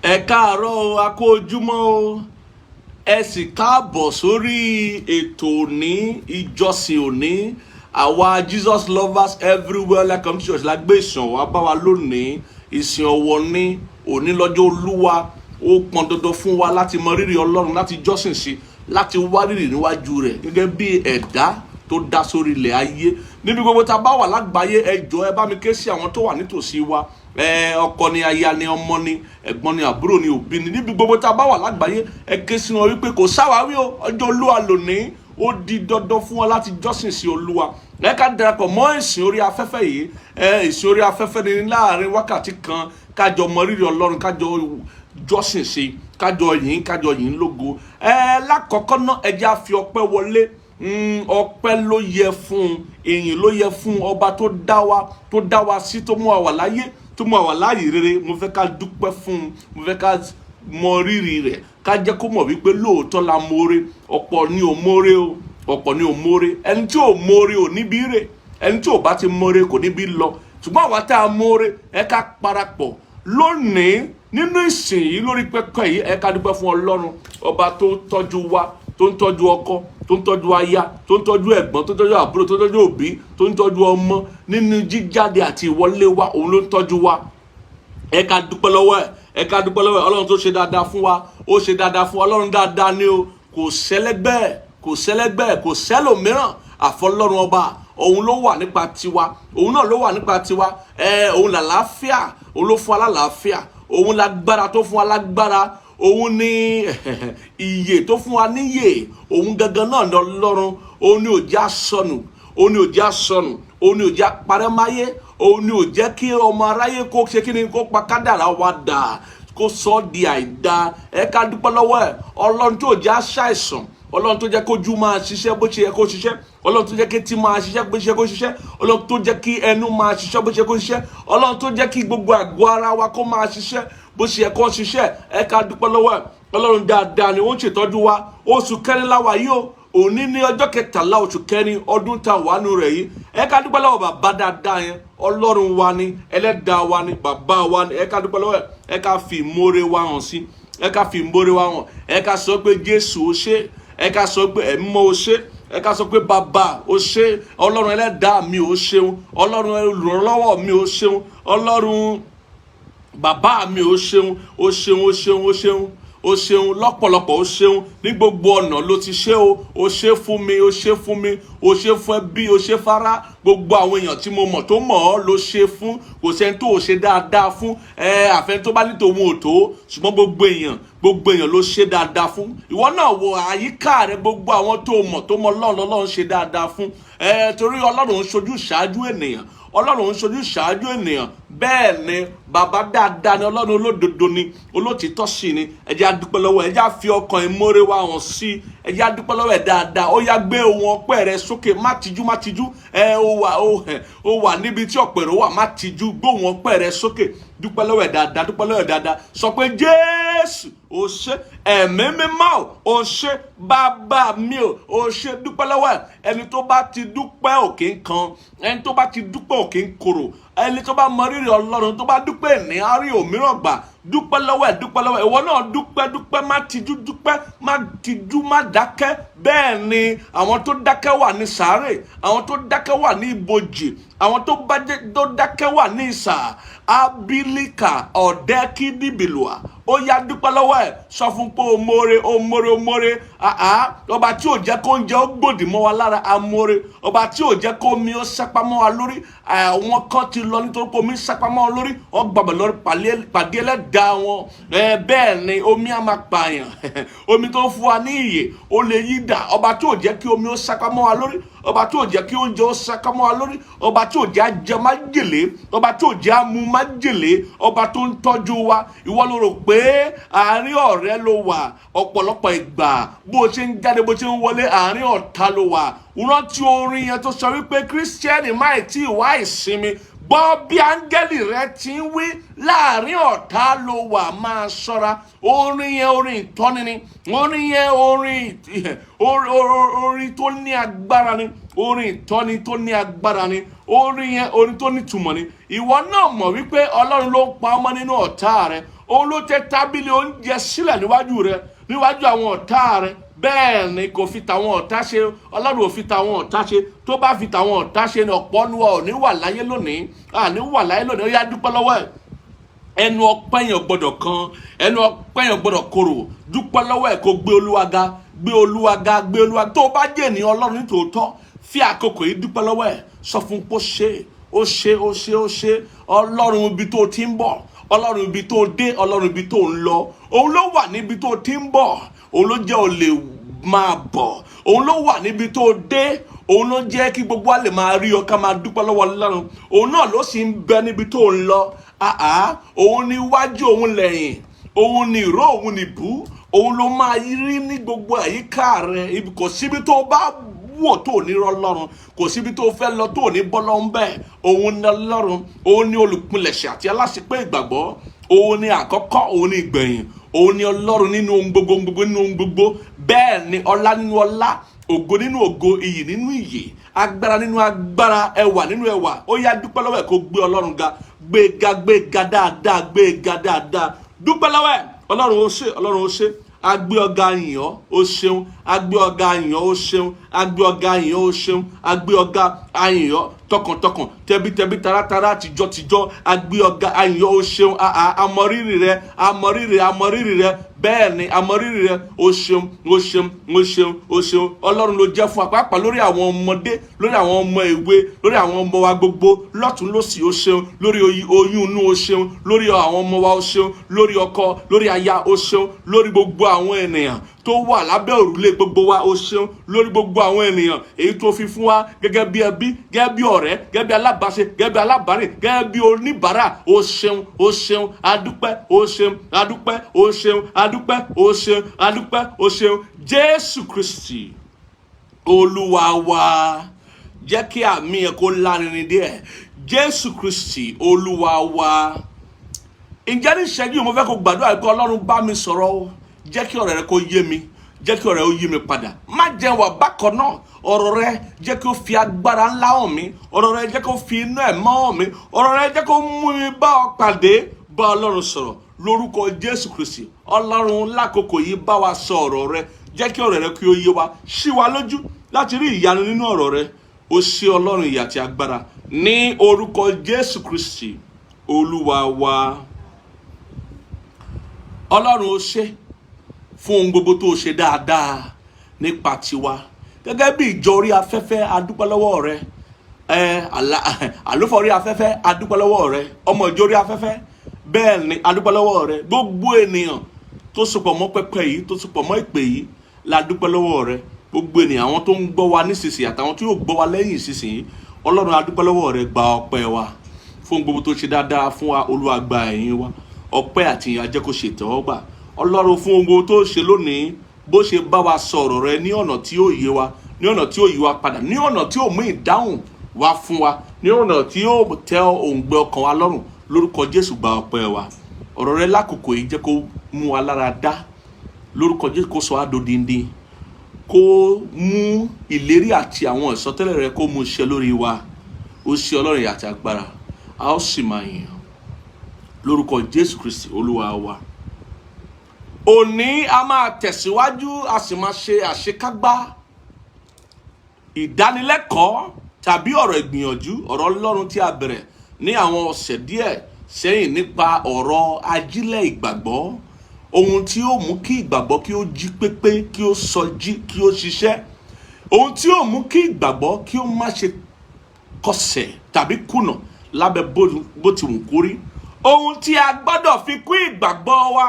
Ẹ káàárọ̀ o, a kú ojúmọ́ o. Ẹ sì káàbọ̀ sórí ètò òní, ìjọsìn òní. Àwa Jesus lovers everywhere like come church la gbé ìsìn wá bá wa lónìí. Ìsìn ọ̀wọ̀ ní òní lọ́jọ́ Olúwa. Ó pọn dandan fún wa láti mọ rírì Ọlọ́run, láti jọ́sìn sí, láti wá rírì níwájú rẹ̀ gẹ́gẹ́ bí ẹ̀dá tó dá sórí ilẹ̀ ayé. Níbi gbogbo tá a bá wà lágbàáyé, ẹ jọ̀ọ́ ẹ bá mi ké sí àwọn tó wà nítòsí wa. Ọkọ ni, aya ni, ọmọ ni, ẹ̀gbọ́n ni, àbúrò ni, òbí ni. Níbi gbogbo tá a bá wà lágbàáyé, ẹ ké sí wọn wípé kò sáwàwí o, ọjọ́ Olúwa lónìí. Ó di dandan fún wa láti jọ́sìn sí Olúwa. Ẹ ká darapọ̀ mọ́ ìsìn orí afẹ́fẹ́ yìí. Ìsìn orí afẹ́fẹ́ ni láàrin wákàtí kan, kájọ mọ rírì Ọlọ́run, kájọ jọ́sìn sí, kájọ yìn lógo. Lákọ̀ọ́kọ́ náà ẹ jẹ́ á fi ọpẹ́ wọlé. Ọpẹ́ ló yẹ fún, ìyìn ló yẹ fún ọba tó dá wa sí, tó mú wa wà láyé, tó mú wa wà láàyè rere. Mo fẹ́ ká dúpẹ́ fún, mo fẹ́ ká mọ rírì rẹ̀, ká jẹ́ kó mọ̀ wípé lóòótọ́ la mọ̀ọ́re. Ọ̀pọ̀ ni ò mọ̀ọ́re o, ọ̀pọ̀ ni ò mọ̀ọ́re. Ẹni tí ò mọ̀ọ́re ò níbi rè, ẹni tí ò bá ti mọ̀ọ́re kò níbi lọ. Ṣùgbọ́n àwa tá a mọ̀ọ́re, ẹ ká parapọ̀ lónìí nínú ìsìn yìí lórí pẹpẹ yìí. Ẹ ká dúpẹ́ fún Ọlọ́run, ọba tó tọ́jú wa, tó ń tọ́jú ọkọ, tó ń tọ́jú aya, tó ń tọ́jú ẹ̀gbọ́n, tó ń tọ́jú àbúrò, tó ń tọ́jú òbí, tó ń tọ́jú ọmọ nínú jíjáde àti ìwọlé wa. Òun ló ń tọ́jú wa. Ẹ ká dúpẹ́ lọ́wọ́ ẹ̀, ẹ ká dúpẹ́ lọ́wọ́ ẹ̀. Ọlọ́run tó ṣe dáadáa fún wa, ó ṣe dáadáa fún wa. Ọlọ́run dáadáa ni o, kò sẹ́lẹ́gbẹ́, kò sẹ́lẹ́gbẹ́, kò sẹ́lòmíràn àfọlọ́run ọba. Òun ló wà nípa tiwa, òun náà ló wà nípa tiwa. Òun làlàáfíà, òun ló fún wa lálàáfíà, òun lágbára tó fún wa lágbára, òun ní ìyè tó fún wa níyè. Òun gangan náà ní Ọlọ́run. Òun ni ò jẹ́ á sọnù, òun ni ò jẹ́ á sọnù, òun ni ò jẹ́ á parẹ́ máyé, òun ni ò jẹ́ kí ọmọ aráyé kó ṣe kí ni, kó pa kádàrá wa dà, kó sọ ọ́ di àìda. Ẹ ká dúpẹ́ lọ́wọ́ ẹ̀. Ọlọ́run tó jẹ́ á ṣàìsàn, Ọlọ́run tó jẹ́ kójú máa ṣiṣẹ́ bó ṣe yẹ kó ṣiṣẹ́, Ọlọ́run tó jẹ́ kí etí máa ṣiṣẹ́ bó ṣe yẹ kó ṣiṣẹ́, Ọlọ́run tó jẹ́ kí ẹnu máa ṣiṣẹ́ bó ṣe yẹ kó ṣiṣẹ́, Ọlọ́run tó jẹ́ kí gbogbo àgọ́ ara wa kó máa ṣiṣẹ́ bó ṣe yẹ kó ṣiṣẹ́. Ẹ ká dúpẹ́ lọ́wọ́ ẹ̀. Ọlọ́run dáadáa ni ó ń ṣètọ́jú wa. Oṣù kẹrin la wà yìí o, òní ní ọjọ́ 13 oṣù kẹrin ọdún tá a wà nù rẹ̀ yìí. Ẹ ká dúpẹ́ lọ́wọ́ bàbá dáadáa yẹn. Ọlọ́run wa ni, ẹlẹ́dàá wa ni, bàbá wa ni. Ẹ ká dúpẹ́ lọ́wọ́ ẹ̀. Ẹ ká fi ìmoore wa hàn sí, ẹ ká fi ìmoore wa hàn. Ẹ ká sọ pé Jésù ó ṣé, ẹ ká sọ pé ẹ̀mí mọ́ ó ṣé, ẹ ká sọ pé bàbá ó ṣé, Ọlọ́run ẹlẹ́dàá mi ó ṣeun, Ọlọ́run olùrànlọ́wọ́ mi ó ṣeun, Ọlọ́run bàbá mi ó ṣeun, ó ṣeun, ó ṣeun, ó ṣeun, ó ṣeun lọ́pọ̀lọpọ̀, ó ṣeun ní gbogbo ọ̀nà ló ti ṣe o. Ó ṣe fún mi, ó ṣe fún mi, ó ṣe fún ẹbí, ó ṣe fara gbogbo àwọn èèyàn tí mo mọ̀ tó mọ̀ ọ́ ló ṣe fún. Kò sẹ́ni tó ṣe dáadáa fún. Àfẹn tó bá ní tòun ò tó, ṣùgbọ́n gbogbo èèyàn ló ṣe dáadáa fún. Ìwọ náà wo àyíká rẹ, gbogbo àwọn tó mọ̀ Ọlọ́run ṣe dáadáa fún. Torí Ọlọ́run ń ṣojú ṣáájú ènìyàn, Ọlọ́run ń ṣojú ṣáájú ènìyàn. Bẹ́ẹ̀ ni bàbá dáadáa ni, Ọlọ́run olódodo ni, olótìítọ́ sí ni. Ẹ jẹ́ á dúpẹ́ lọ́wọ́ ẹ̀, ẹ jẹ́ á fi ọkàn ìmoore wa hàn sí, ẹ jẹ́ á dúpẹ́ lọ́wọ́ ẹ̀ dáadáa. Ó yá gbé ohùn ọpẹ́ rẹ sókè, má tijú, má tijú. Ó wà níbi tí ọ̀pọ̀ èrò wà, má tijú, gbé ohùn ọpẹ́ rẹ sókè. Dúpẹ́ lọ́wọ́ ẹ̀ dáadáa, dúpẹ́ lọ́wọ́ ẹ̀ dáadáa. Sọ pé Jésù ó ṣé, ẹ̀mí mímọ́ ó ṣé, bàbá mi ó ṣé. Dúpẹ́ lọ́wọ́ ẹ̀. Ẹni tó bá ti dúpẹ́ òkè ń kan, ẹni tó bá ti dúpẹ́ òkè ń korò, ẹni tó bá mọ rírì Ọlọ́run, tó bá dúpẹ́ ní á rí òmíràn gbà. Dúpẹ́ lọ́wọ́ ẹ̀, dúpẹ́ lọ́wọ́ ẹ̀. Ìwọ náà dúpẹ́, má tijú, dúpẹ́, má tijú, má dákẹ́. Bẹ́ẹ̀ ni àwọn tó dákẹ́ wà ní sàárè, àwọn tó dákẹ́ wà ní ibojì, àwọn tó dákẹ́ wà ní ìsà abilika ọ̀dẹ́kídìbìlùà. Ó yá dúpẹ́ lọ́wọ́ ẹ̀. Sọ fún pé o mọ̀ọ́re, o mọ̀ọ́re, o mọ̀ọ́re. Ọba tí ò jẹ́ kó oúnjẹ ó gbòdì mọ́ wa lára, amọ̀ọ́re. Ọba tí ò jẹ́ kó omi ó sápá mọ́ wa lórí. Àwọn kan ti lọ nítorí pé omi sápá mọ́ wọn lórí, wọ́n gbàgbọ́ lórí pàdé ẹlẹ́dàá wọn. Bẹ́ẹ̀ ni omi á máa pààyàn. Omi tó ń fún wa ní ìyè, ó lè yí dà. Ọba tí ò jẹ́ kí omi ó sápá mọ́ wa lórí, ọba tí ò jẹ́ kí oúnjẹ ó sápá mọ́ wa lórí, ọba tí ò jẹ́ á jẹ májèlé, ọba tí ò jẹ́ á mu májèlé, ọba tó ń tọ́jú wa. Ìwọ ló rò pé àárín ọ̀rẹ́ ló wà, ọ̀pọ̀lọpọ̀ ìgbà bó o ṣe ń jáde, bó o ṣe ń wọlé, àárín ọ̀tá ló wà. Rántí orin yẹn tó sọ wípé Kírísítẹ́nì máì tí ì wá ìsinmi. Gbọ́ bí áńgẹ́lì rẹ ti ń wí, láàrin ọ̀tá ló wà, máa ṣọ́ra. Orin yẹn orin ìtọ́ni ni, orin yẹn orin tó ní agbára ni, orin ìtọ́ni tó ní agbára ni. orin yẹn orin tó nítumọ̀ ni. Ìwọ náà mọ̀ wípé Ọlọ́run ló pa ọmọ nínú ọ̀tá rẹ, òun ló tẹ́ tábìlì oúnjẹ sílẹ̀ níwájú rẹ, níwájú àwọn ọ̀tá rẹ. Bẹ́ẹ̀ ni kò fi tàwọn ọ̀tá ṣe, Ọlọ́run ò fi tàwọn ọ̀tá ṣe. Tó bá fi tàwọn ọ̀tá ṣe ni ọ̀pọ̀ nu wa ò ní wà láyé lónìí, àní wà láyé lónìí. Ó yá dúpẹ́ lọ́wọ́ ẹ̀. Ẹnu ọpẹ́ yẹn gbọ́dọ̀ kan, ẹnu ọpẹ́ yẹn gbọ́dọ̀ korò. Dúpẹ́ lọ́wọ́ ẹ̀ kó gbé Olúwa ga, gbé Olúwa ga, gbé Olúwa ga. Tó bá jẹ́ ènìyàn Ọlọ́run ní tòótọ́, fi àkókò yìí dúpẹ́ lọ́wọ́ ẹ̀. Sọ fún pé ó ṣe Ọlọ́run ibi tó ti ń bọ̀, Ọlọ́run ibi tó dé, Ọlọ́run ibi tó ń lọ. Òun ló wà níbi tó ti ń bọ̀, òun ló jẹ́ ó lè máa bọ̀, òun ló wà níbi tó dé, òun ló jẹ́ kí gbogbo wa lè máa rí ọ ká máa dúpẹ́ lọ́wọ́ Ọlọ́run. Òun náà ló sì ń bẹ níbi tó ń lọ. Òun ni iwájú, òun lẹ́yìn, òun ni ìró, òun ni ìbú, òun ló máa rí ní gbogbo àyíká rẹ. Kò síbi tó bá wò tó ní Ọlọ́run, kò síbi tó fẹ́ lọ tó ní bọ́lọ́ ń bẹ̀. Òun ni Ọlọ́run, òun ni olùpilẹ̀ṣẹ̀ àti aláṣepé ìgbàgbọ́, òun ni àkọ́kọ́, òun ni ìgbẹ̀yìn, òun ni Ọlọ́run nínú ohun gbogbo, nínú ohun gbogbo. Bẹ́ẹ̀ ni ọlá nínú ọlá, ògo nínú ògo, iyì nínú iyì, agbára nínú agbára, ẹwà nínú ẹwà. Ó yá dúpẹ́ lọ́wọ́ ẹ̀ kó gbé Ọlọ́run ga, gbé ga dáadáa, gbé ga dáadáa. Dúpẹ́ lọ́wọ́ ẹ̀. Ọlọ́run ó ṣe, Ọlọ́run ó ṣe. Agbé ọ̀gá yìn ọ́, ó ṣeun. Agbé ọ̀gá yìn ọ́, ó ṣeun. Agbé ọ̀gá yìn ọ́, ó ṣeun. Agbé ọ̀gá yìn ọ́ tọkàntọkàn, tẹbítẹbí, taratara, tìjọ́tìjọ́. Agbé ọ̀gá yìn ọ́, ó ṣeun. Àmọrírì rẹ, àmọrírì rẹ. Bẹ́ẹ̀ ni àmọrírì rẹ. Ó ṣeun, ó ṣeun, ó ṣeun, ó ṣeun. Ọlọ́run ló jẹ́ fún apápá lórí àwọn ọmọdé, lórí àwọn ọmọ ìwé, lórí àwọn ọmọ wa gbogbo, lọ́tún lósì ó ṣeun. Lórí oyún inú ó ṣeun. Lórí àwọn ọmọ wa ó ṣeun. Lórí ọkọ, lórí aya ó ṣeun. Lórí gbogbo àwọn ènìyàn tó wà lábẹ́ òrùlé gbogbo wa ó ṣeun. Lórí gbogbo àwọn ènìyàn èyí tó fi fún wa gẹ́gẹ́ bí ẹbí, gẹ́gẹ́ bí ọ̀rẹ́, gẹ́gẹ́ bí alábàáṣe, gẹ́gẹ́ bí alábàárìn, gẹ́gẹ́ bí oníbàárà. Ó ṣeun, ó ṣeun, adúpẹ́, ó ṣeun, adúpẹ́, ó ṣeun, adúpẹ́, ó ṣeun, adúpẹ́, ó ṣeun. Jésù Kristi Olúwa wa. Jẹ́ kí àmì ẹ̀ kó lárinrin díẹ̀. Jésù Kristi Olúwa wa. Ǹjẹ́ ní ìṣẹ́jú mo fẹ́ kó gbàdúrà pé Ọlọ́run bá mi sọ̀rọ̀. Jẹ́ kí ọ̀rọ̀ rẹ kó yé mi, jẹ́ kí ọ̀rọ̀ rẹ ó yé mi padà. Má jẹ́ wà bákan náà. Ọ̀rọ̀ rẹ jẹ́ kí ó fi agbára ńlá hàn mí. Ọ̀rọ̀ rẹ jẹ́ kí ó fi inú ẹ̀ mọ́ hàn mí. Ọ̀rọ̀ rẹ jẹ́ kí ó mú mi bá ọ pàdé. Bá Ọlọ́run sọ̀rọ̀ lórúkọ Jésù Kristi. Ọlọ́run lákòókò yìí bá wa sọ ọ̀rọ̀ rẹ. Jẹ́ kí ọ̀rọ̀ rẹ kí ó yé wa, ṣí wa lójú láti rí ìyanu nínú ọ̀rọ̀ rẹ. Ó ṣe Ọlọ́run ìyè àti agbára ní orúkọ Jésù Kristi Olúwa wa. Ọlọ́run ó ṣe fún ohun gbogbo tó ṣe dáadáa nípa tiwa gẹ́gẹ́ bí ìjọ orí afẹ́fẹ́. Adúpẹ́ lọ́wọ́ rẹ. Àlùfáà orí afẹ́fẹ́, adúpẹ́ lọ́wọ́ rẹ. Ọmọ ìjọ orí afẹ́fẹ́, bẹ́ẹ̀ ni adúpẹ́ lọ́wọ́ rẹ. Gbogbo ènìyàn tó sopọ̀ mọ́ pẹpẹ yìí, tó sopọ̀ mọ́ ìpè yìí, la dúpẹ́ lọ́wọ́ rẹ. Gbogbo ènìyàn, àwọn tó ń gbọ́ wa nísinsìnyí àtàwọn tí yóò gbọ́ wa lẹ́yìn ìsinsìnyí, Ọlọ́run adúpẹ́ lọ́wọ́ rẹ. Gba ọpẹ́ wa fún gbogbo tó ṣe dáadáa fún wa. Olúwa gba ẹ̀yìn wa. Ọpẹ́ àti ìyìn jẹ́ kó ṣe ìtẹ́wọ́gbà. Ọlọ́run fún ohun gbogbo tó ṣe lónìí, bó ṣe bá wa sọ̀rọ̀ rẹ ní ọ̀nà tí ó yé wa, ní ọ̀nà tí ó yí wa padà, ní ọ̀nà tí ó mú ìdáhùn wá fún wa, ní ọ̀nà tí ó tẹ́ òǹgbẹ ọkàn wa lọ́rùn. Lórúkọ Jésù gba ọpẹ́ wa. Ọ̀rọ̀ rẹ lákòókò yìí jẹ́ kó mú wa lára dá. Lórúkọ Jésù kó sọ wá dodindi, kó mú ìlérí àti àwọn ìsọtẹ́lẹ̀ rẹ kó mú ṣẹ lórí wa. Ó ṣe Ọlọ́run àti agbára. A ó sì máa yìn lórúkọ Jésù Kristi Olúwa wa. Òní a máa tẹ̀síwájú, a sì máa ṣe àṣekágbá ìdánilẹ́kọ̀ọ́ tàbí ọ̀rọ̀ ìgbìyànjú ọ̀rọ̀ Ọlọ́run tí a bẹ̀rẹ̀ ní àwọn ọ̀sẹ̀ díẹ̀ sẹ́yìn nípa ọ̀rọ̀ ajílẹ̀ ìgbàgbọ́. Ohun tí ó mú kí ìgbàgbọ́ kí ó jí pépé, kí ó sọjí, kí ó ṣiṣẹ́. Ohun tí ó mú kí ìgbàgbọ́ kí ó má ṣe kọsẹ̀ tàbí kùnà lábẹ́ bó ti wù kó rí. Ohun tí a gbọ́dọ̀ fi kún ìgbàgbọ́ wa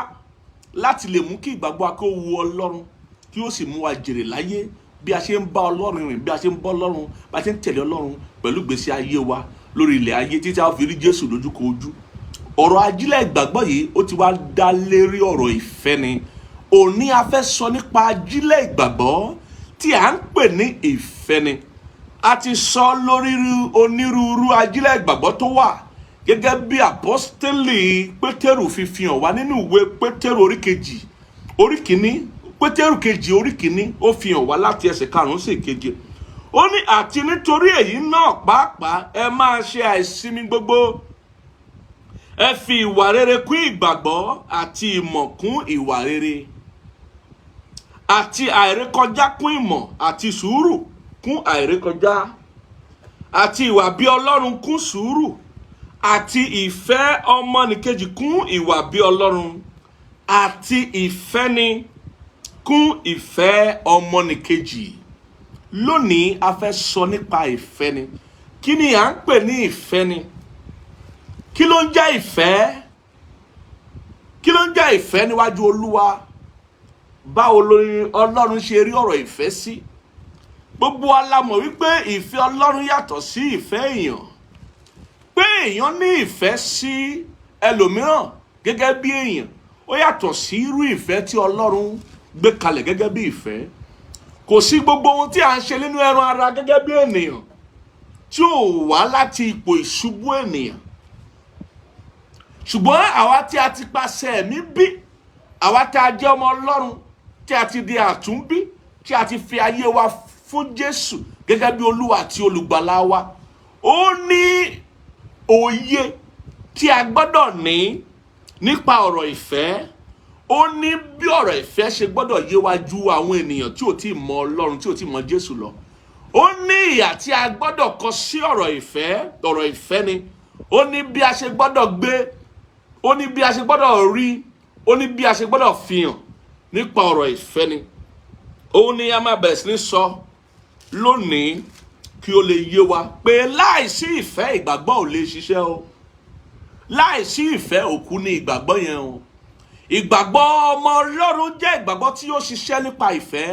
láti lè mú kí ìgbàgbọ́ wa kó wu Ọlọ́run, kí ó sì mú wa jèrè láyé bí a ṣe ń bá Ọlọ́run rìn, bí a ṣe ń bọ́ Ọlọ́run, bí a ṣe ń tẹ̀lé Ọlọ́run pẹ̀lú ìgbésí ayé wa lórí ilẹ̀ ayé títí a fi rí Jésù lójúkojú. Ọ̀rọ̀ ajílẹ̀ ìgbàgbọ́ yìí ó ti wá dá lérí ọ̀rọ̀ ìfẹ́ ni. Òní a fẹ́ sọ nípa ajílẹ̀ ìgbàgbọ́ tí à ń pè ní ìfẹ́ ni. A ti sọ lórí onírúurú ajílẹ̀ ìgbàgbọ́ tó wà gẹ́gẹ́ bí àpọ́stélì Pétérù fi fi hàn wá nínú ìwé Pétérù orí kìíní Pétérù kejì orí kìíní ó fi hàn wá láti ẹsẹ̀ 5 sí 7. ó ní àti nítorí èyí náà pàápàá ẹ máa ṣe àìsinmi gbogbo, ẹ fi ìwà rere kún ìgbàgbọ́ àti ìmọ̀ kún ìwà rere, àti àìrékọjá kún ìmọ̀, àti sùúrù kún àìrékọjá, àti ìwà bí Ọlọ́run kún sùúrù, àti ìfẹ́ ọmọnìkejì kún ìwà bí Ọlọ́run, àti ìfẹ́ni kún ìfẹ́ ọmọnìkejì. Lónìí a fẹ́ sọ nípa ìfẹ́ni. Kí ni à ń pè ní ìfẹ́ni? Kí ló ń jẹ́ ìfẹ́? Kí ló ń jẹ́ ìfẹ́ níwájú Olúwa? Báwo ló Ọlọ́run ṣe rí ọ̀rọ̀ ìfẹ́ sí? Gbogbo wa la mọ̀ wípé ìfẹ́ Ọlọ́run yàtọ̀ sí ìfẹ́ èèyàn. Pé èèyàn ní ìfẹ́ sí ẹlòmíràn gẹ́gẹ́ bí èèyàn, ó yàtọ̀ sí irú ìfẹ́ tí Ọlọ́run gbé kalẹ̀ gẹ́gẹ́ bí ìfẹ́. Kò sí gbogbo ohun tí a ń ṣe nínú ẹran ara gẹ́gẹ́ bí ènìyàn tí ó wá láti ipò ìṣubú ènìyàn. Ṣùgbọ́n àwa tí a ti pasẹ̀ ẹ̀mí bí, àwa tí a jẹ́ ọmọ Ọlọ́run, tí a ti di àtúnbí, tí a ti fi ayé wa fún Jésù gẹ́gẹ́ bí Olúwa àti olùgbàlà wa, ó ní òye tí a gbọ́dọ̀ ní nípa ọ̀rọ̀ ìfẹ́. Ó ní bí ọ̀rọ̀ ìfẹ́ ṣe gbọ́dọ̀ yé wa ju àwọn ènìyàn tí ò tí mọ Ọlọ́run, tí ò tí mọ Jésù lọ. Ó ní ìhà tí a gbọ́dọ̀ kọ sí ọ̀rọ̀ ìfẹ́ ni. Ó ní bí a ṣe gbọ́dọ̀ gbé, ó ní bí a ṣe gbọ́dọ̀ rí, ó ní bí a ṣe gbọ́dọ̀ fihàn nípa ọ̀rọ̀ ìfẹ́ ni. Ó ní a máa bẹ̀rẹ̀ sí ní sọ lónìí kí ó lè yé wa pé láìsí ìfẹ́ ìgbàgbọ́ ò lè ṣiṣẹ́ o. Láìsí ìfẹ́ òkú ni ìgbàgbọ́ yẹn o. Ìgbàgbọ́ ọmọ Ọlọ́run jẹ́ ìgbàgbọ́ tí yóò ṣiṣẹ́ nípa ìfẹ́.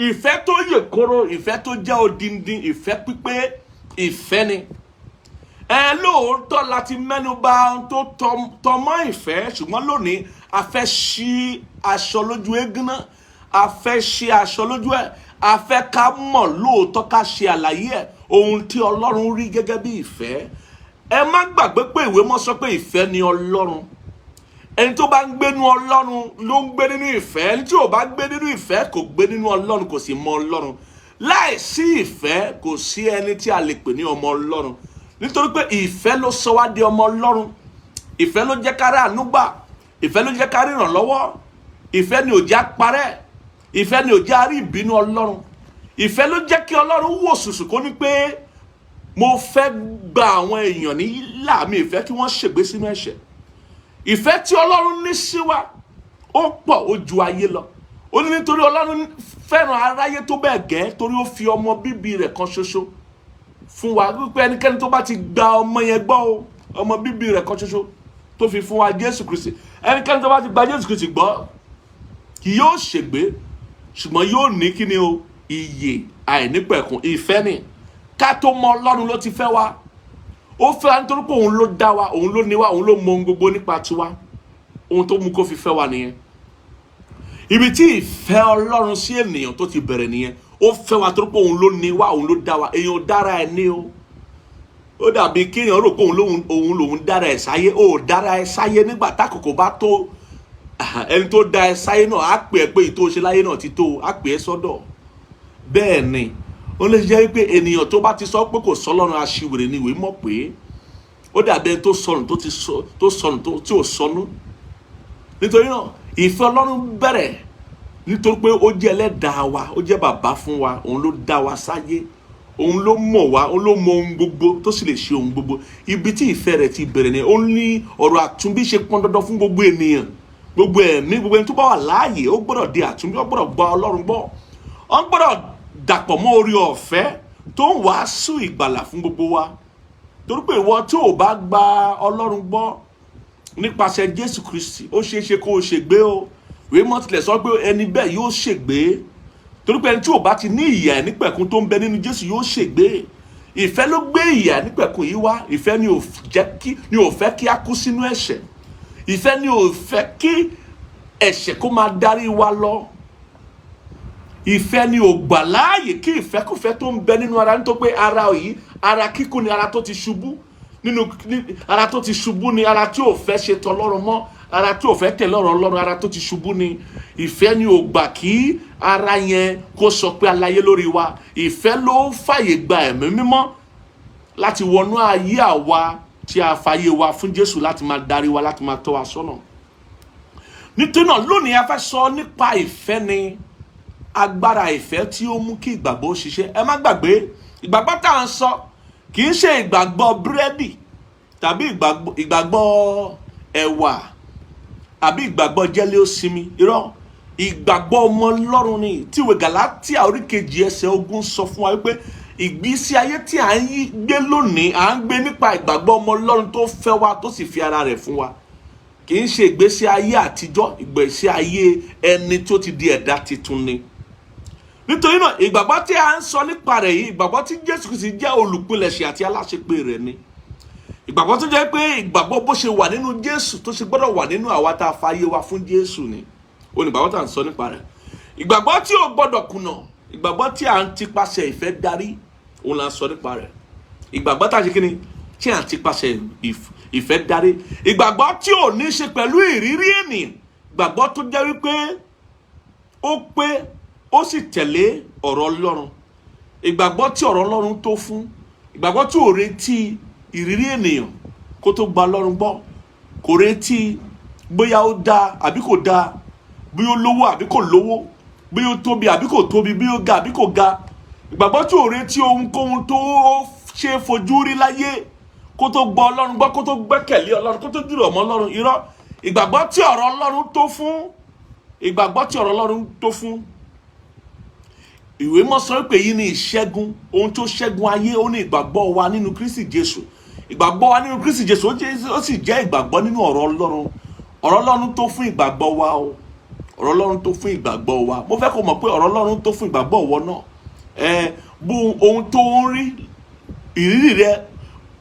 Ìfẹ́ tó yè koro, ìfẹ́ tó jẹ́ odindin, ìfẹ́ pípé, ìfẹ́ ni. Lóòótọ́ láti mẹ́nuba ohun tó tọmọ́ ìfẹ́, ṣùgbọ́n lónìí a fẹ́ ṣí aṣọ lójú eégún náà, a fẹ́ ṣí aṣọ lójú ẹ̀, a fẹ́ ká mọ̀ lóòótọ́ ká ṣe àlàyé ẹ̀ ohun tí Ọlọ́run rí gẹ́gẹ́ bí ìfẹ́. Ẹ má gbàgbé pé ìwé mọ́ sọ pé ìfẹ́ ni Ọlọ́run. Ẹni tó bá ń gbé nínú Ọlọ́run ló ń gbé nínú ìfẹ́. Ẹni tí ò bá gbé nínú ìfẹ́ kò gbé nínú Ọlọ́run, kò sì mọ Ọlọ́run. Láìsí ìfẹ́ kò sí ẹni tí a lè pè ní ọmọ Ọlọ́run. Nítorí pé ìfẹ́ ló sọ wá di ọmọ Ọlọ́run. Ìfẹ́ ló jẹ́ ká rí àánú gbà. Ìfẹ́ ló jẹ́ ká rí ìrànlọ́wọ́. Ìfẹ́ ni ò jẹ́ parẹ́. Ìfẹ́ ni ò jẹ́ rí ìbínú Ọlọ́run. Ìfẹ́ ló jẹ́ kí Ọlọ́run wò sùsù kó ní pé mo fẹ́ gba àwọn èèyàn ní láàmì ìfẹ́ kí wọ́n ṣègbé sínú ẹ̀ṣẹ̀. Ìfẹ́ tí Ọlọ́run ní sí wa ó pọ̀, ó ju ayé lọ. Ó ní nítorí Ọlọ́run fẹ́ràn aráyé tó bẹ́ẹ̀ gẹ́ torí ó fi ọmọ bíbí rẹ̀ kan ṣoṣo fún wa. Wípé ẹnikẹ́ni tó bá ti gba ọmọ yẹn gbọ́ o, ọmọ bíbí rẹ̀ kan ṣoṣo tó fi fún wa, Jésù Kristi. Ẹnikẹ́ni tó bá ti gba Jésù Kristi gbọ́ kì yóò ṣègbé, ṣùgbọ́n yóò ní kíni o, ìyè àìnípẹ̀kun. Ìfẹ́ ni. Ká tó mọ Ọlọ́run ló ti fẹ́ wa. Ó fẹ́ wa nítorí pé òun ló dá wa, òun ló ní wa, òun ló mọ ohun gbogbo nípa tiwa. Ohun tó mú kó fi fẹ́ wa nìyẹn. Ibi tí ìfẹ́ Ọlọ́run sí ènìyàn tó ti bẹ̀rẹ̀ nìyẹn. Ó fẹ́ wa nítorí pé òun ló ní wa, òun ló dá wa. Èèyàn ò dára ẹ̀ ní o. Ó dàbí kí èèyàn rò pé òun lòun dára ẹ̀ sáyé. Ó dára ẹ̀ sáyé nígbà tákòkò bá tó. Ẹni tó dá ẹ̀ sáyé náà á pè é pé ìtò ṣe láyé náà ti tó, á pè é sọ́dọ̀. Bẹ́ẹ̀ ni. Ó lè jẹ́ pé ènìyàn tó bá ti sọ pé kò sọ́lọ́run, aṣiwèrè ni ìwé mọ̀ pé ó dàbí ẹni tó sọnù tí ò sọnù. Nítorí náà ìfẹ́ Ọlọ́run bẹ̀rẹ̀ nítorí pé ó jẹ́ ẹlẹ́dàá wa, ó jẹ́ bàbá fún wa, òun ló dá wa sáyé, òun ló mọ̀ wá, òun ló mọ ohun gbogbo tó sì lè ṣe ohun gbogbo. Ibi tí ìfẹ́ rẹ̀ ti bẹ̀rẹ̀ ni ó ní ọ̀rọ̀ àtúnbí ṣe pọn dandan fún gbogbo ènìyàn, gbogbo ẹ̀mí, gbogbo ẹni tó bá wà láàyè ó gbọ́dọ̀ di àtúnbí, ó gbọ́dọ̀ gba Ọlọ́run gbọ́, ó gbọ́dọ̀ dàpọ̀ mọ́ orí ọ̀fẹ́ tó ń wàásù ìgbàlà fún gbogbo wa. Torí pé ìwọ tí ò bá gba Ọlọ́run gbọ́ nípasẹ̀ Jésù Kristi, ó ṣeé ṣe kó o ṣègbé o. Ìwé mọ́ tilẹ̀ sọ pé ẹni bẹ́ẹ̀ yóò ṣègbé. Torí pé ẹni tí ò bá ti ní ìyè àìnípẹ̀kun tó ń bẹ nínú Jésù yóò ṣègbé. Ìfẹ́ ló gbé ìyè àìnípẹ̀kun yìí wá. Ìfẹ́ ni ò fẹ́ kí a kú sínú ẹ̀ṣẹ̀. Ìfẹ́ ni ò fẹ́ kí ẹ̀ṣẹ̀ kó máa darí wa lọ. Ìfẹ́ ni ò gbà láàyè kí ìfẹ́kùfẹ́ tó ń bẹ nínú ara, nítorí pé ara yìí, ara kíkú ni ara tó ti ṣubú. Ara tó ti ṣubú ni ara tí ò fẹ́ ṣe tọlọ́run mọ́. ara tí ò fẹ́ tẹ̀lé ọ̀rọ̀ Ọlọ́run, ara tó ti ṣubú ni. Ìfẹ́ ni ò gbà kí ara yẹn kó sọ pé aláyé lórí wa. Ìfẹ́ ló fàyè gba ẹ̀mí mímọ́ láti wọnú ayé àwa tí a fàyè wa fún Jésù láti máa darí wa, láti máa tọ́ wa sọ́nà. Nítorí náà lónìí a fẹ́ sọ nípa ìfẹ́ ni agbára ìfẹ́ tí ó mú kí ìgbàgbọ́ ṣiṣẹ́. Ẹ má gbàgbé, ìgbàgbọ́ tá à ń sọ kì í ṣe ìgbàgbọ́ búrẹ́dì tàbí ìgbàgbọ́ ẹ̀wà àbí ìgbàgbọ́ jẹ́lé ó sinmi. Irọ́, ìgbàgbọ́ ọmọ Ọlọ́run ni. Tí ìwé Gálátíà orí 2:20 sọ fún wa wípé ìgbésí ayé tí à ń gbé lónìí, à ń gbé nípa ìgbàgbọ́ ọmọ Ọlọ́run tó fẹ́ wa tó sì fi ara rẹ̀ fún wa. Kì í ṣe ìgbésí ayé àtijọ́, ìgbésí ayé ẹni tó ti di ẹ̀dá titun ni. Nítorí náà ìgbàgbọ́ tí a ń sọ nípa rẹ̀ yìí, ìgbàgbọ́ tí Jésù Kristi jẹ́ olùpilẹ̀ṣẹ̀ àti aláṣepé rẹ̀ ni. Ìgbàgbọ́ tó jẹ́ pé ìgbàgbọ́ bó ṣe wà nínú Jésù tó ṣe gbọ́dọ̀ wà nínú àwa tá a fàyè wa fún Jésù ni. Ó ní ìgbàgbọ́ tá à ń sọ nípa rẹ̀. Ìgbàgbọ́ tí ò gbọ́dọ̀ kùnà, ìgbàgbọ́ tí à ń tipasẹ̀ ìfẹ́ darí, òun là ń sọ nípa rẹ̀. Ìgbàgbọ́ tá a ṣe kí ni? Tí à ń tipasẹ̀ ìfẹ́ darí. Ìgbàgbọ́ tí ò ní ṣe pẹ̀lú ìrírí ènìyàn. Ìgbàgbọ́ tó jẹ́ wípé ó pé ó sì tẹ̀lé ọ̀rọ̀ Ọlọ́run. Ìgbàgbọ́ tí ọ̀rọ̀ Ọlọ́run tó fún. Ìgbàgbọ́ tí ò retí ìrírí ènìyàn kó tó gba Ọlọ́run gbọ́. Kò retí bóyá ó dáa àbí kò dáa, bí ó lówó àbí kò lówó, bí ó tóbi àbí kò tóbi, bí ó ga àbí kò ga. Ìgbàgbọ́ tí ò retí ohunkóhun tó ṣe fojú rí láyé kó tó gba Ọlọ́run gbọ́, kó tó gbẹ́kẹ̀lé Ọlọ́run, kó tó dúró mọ́ Ọlọ́run. Irọ́, ìgbàgbọ́ tí ọ̀rọ̀ Ọlọ́run tó fún. Ìgbàgbọ́ tí ọ̀rọ̀ Ọlọ́run tó fún. Ìwé mọ́ sọ pé yìí ni ìṣẹ́gun, ohun tó ṣẹ́gun ayé, ó ní ìgbàgbọ́ wa nínú Kristi Jésù. Ìgbàgbọ́ wa nínú Kristi Jésù ó sì jẹ́ ìgbàgbọ́ nínú ọ̀rọ̀ Ọlọ́run. Ọ̀rọ̀ Ọlọ́run tó fún ìgbàgbọ́ wa o. Ọ̀rọ̀ Ọlọ́run tó fún ìgbàgbọ́ wa. Mo fẹ́ kó mọ̀ pé ọ̀rọ̀ Ọlọ́run tó fún ìgbàgbọ́ wọ náà. Bó ohun tó ń rí, ìrírí rẹ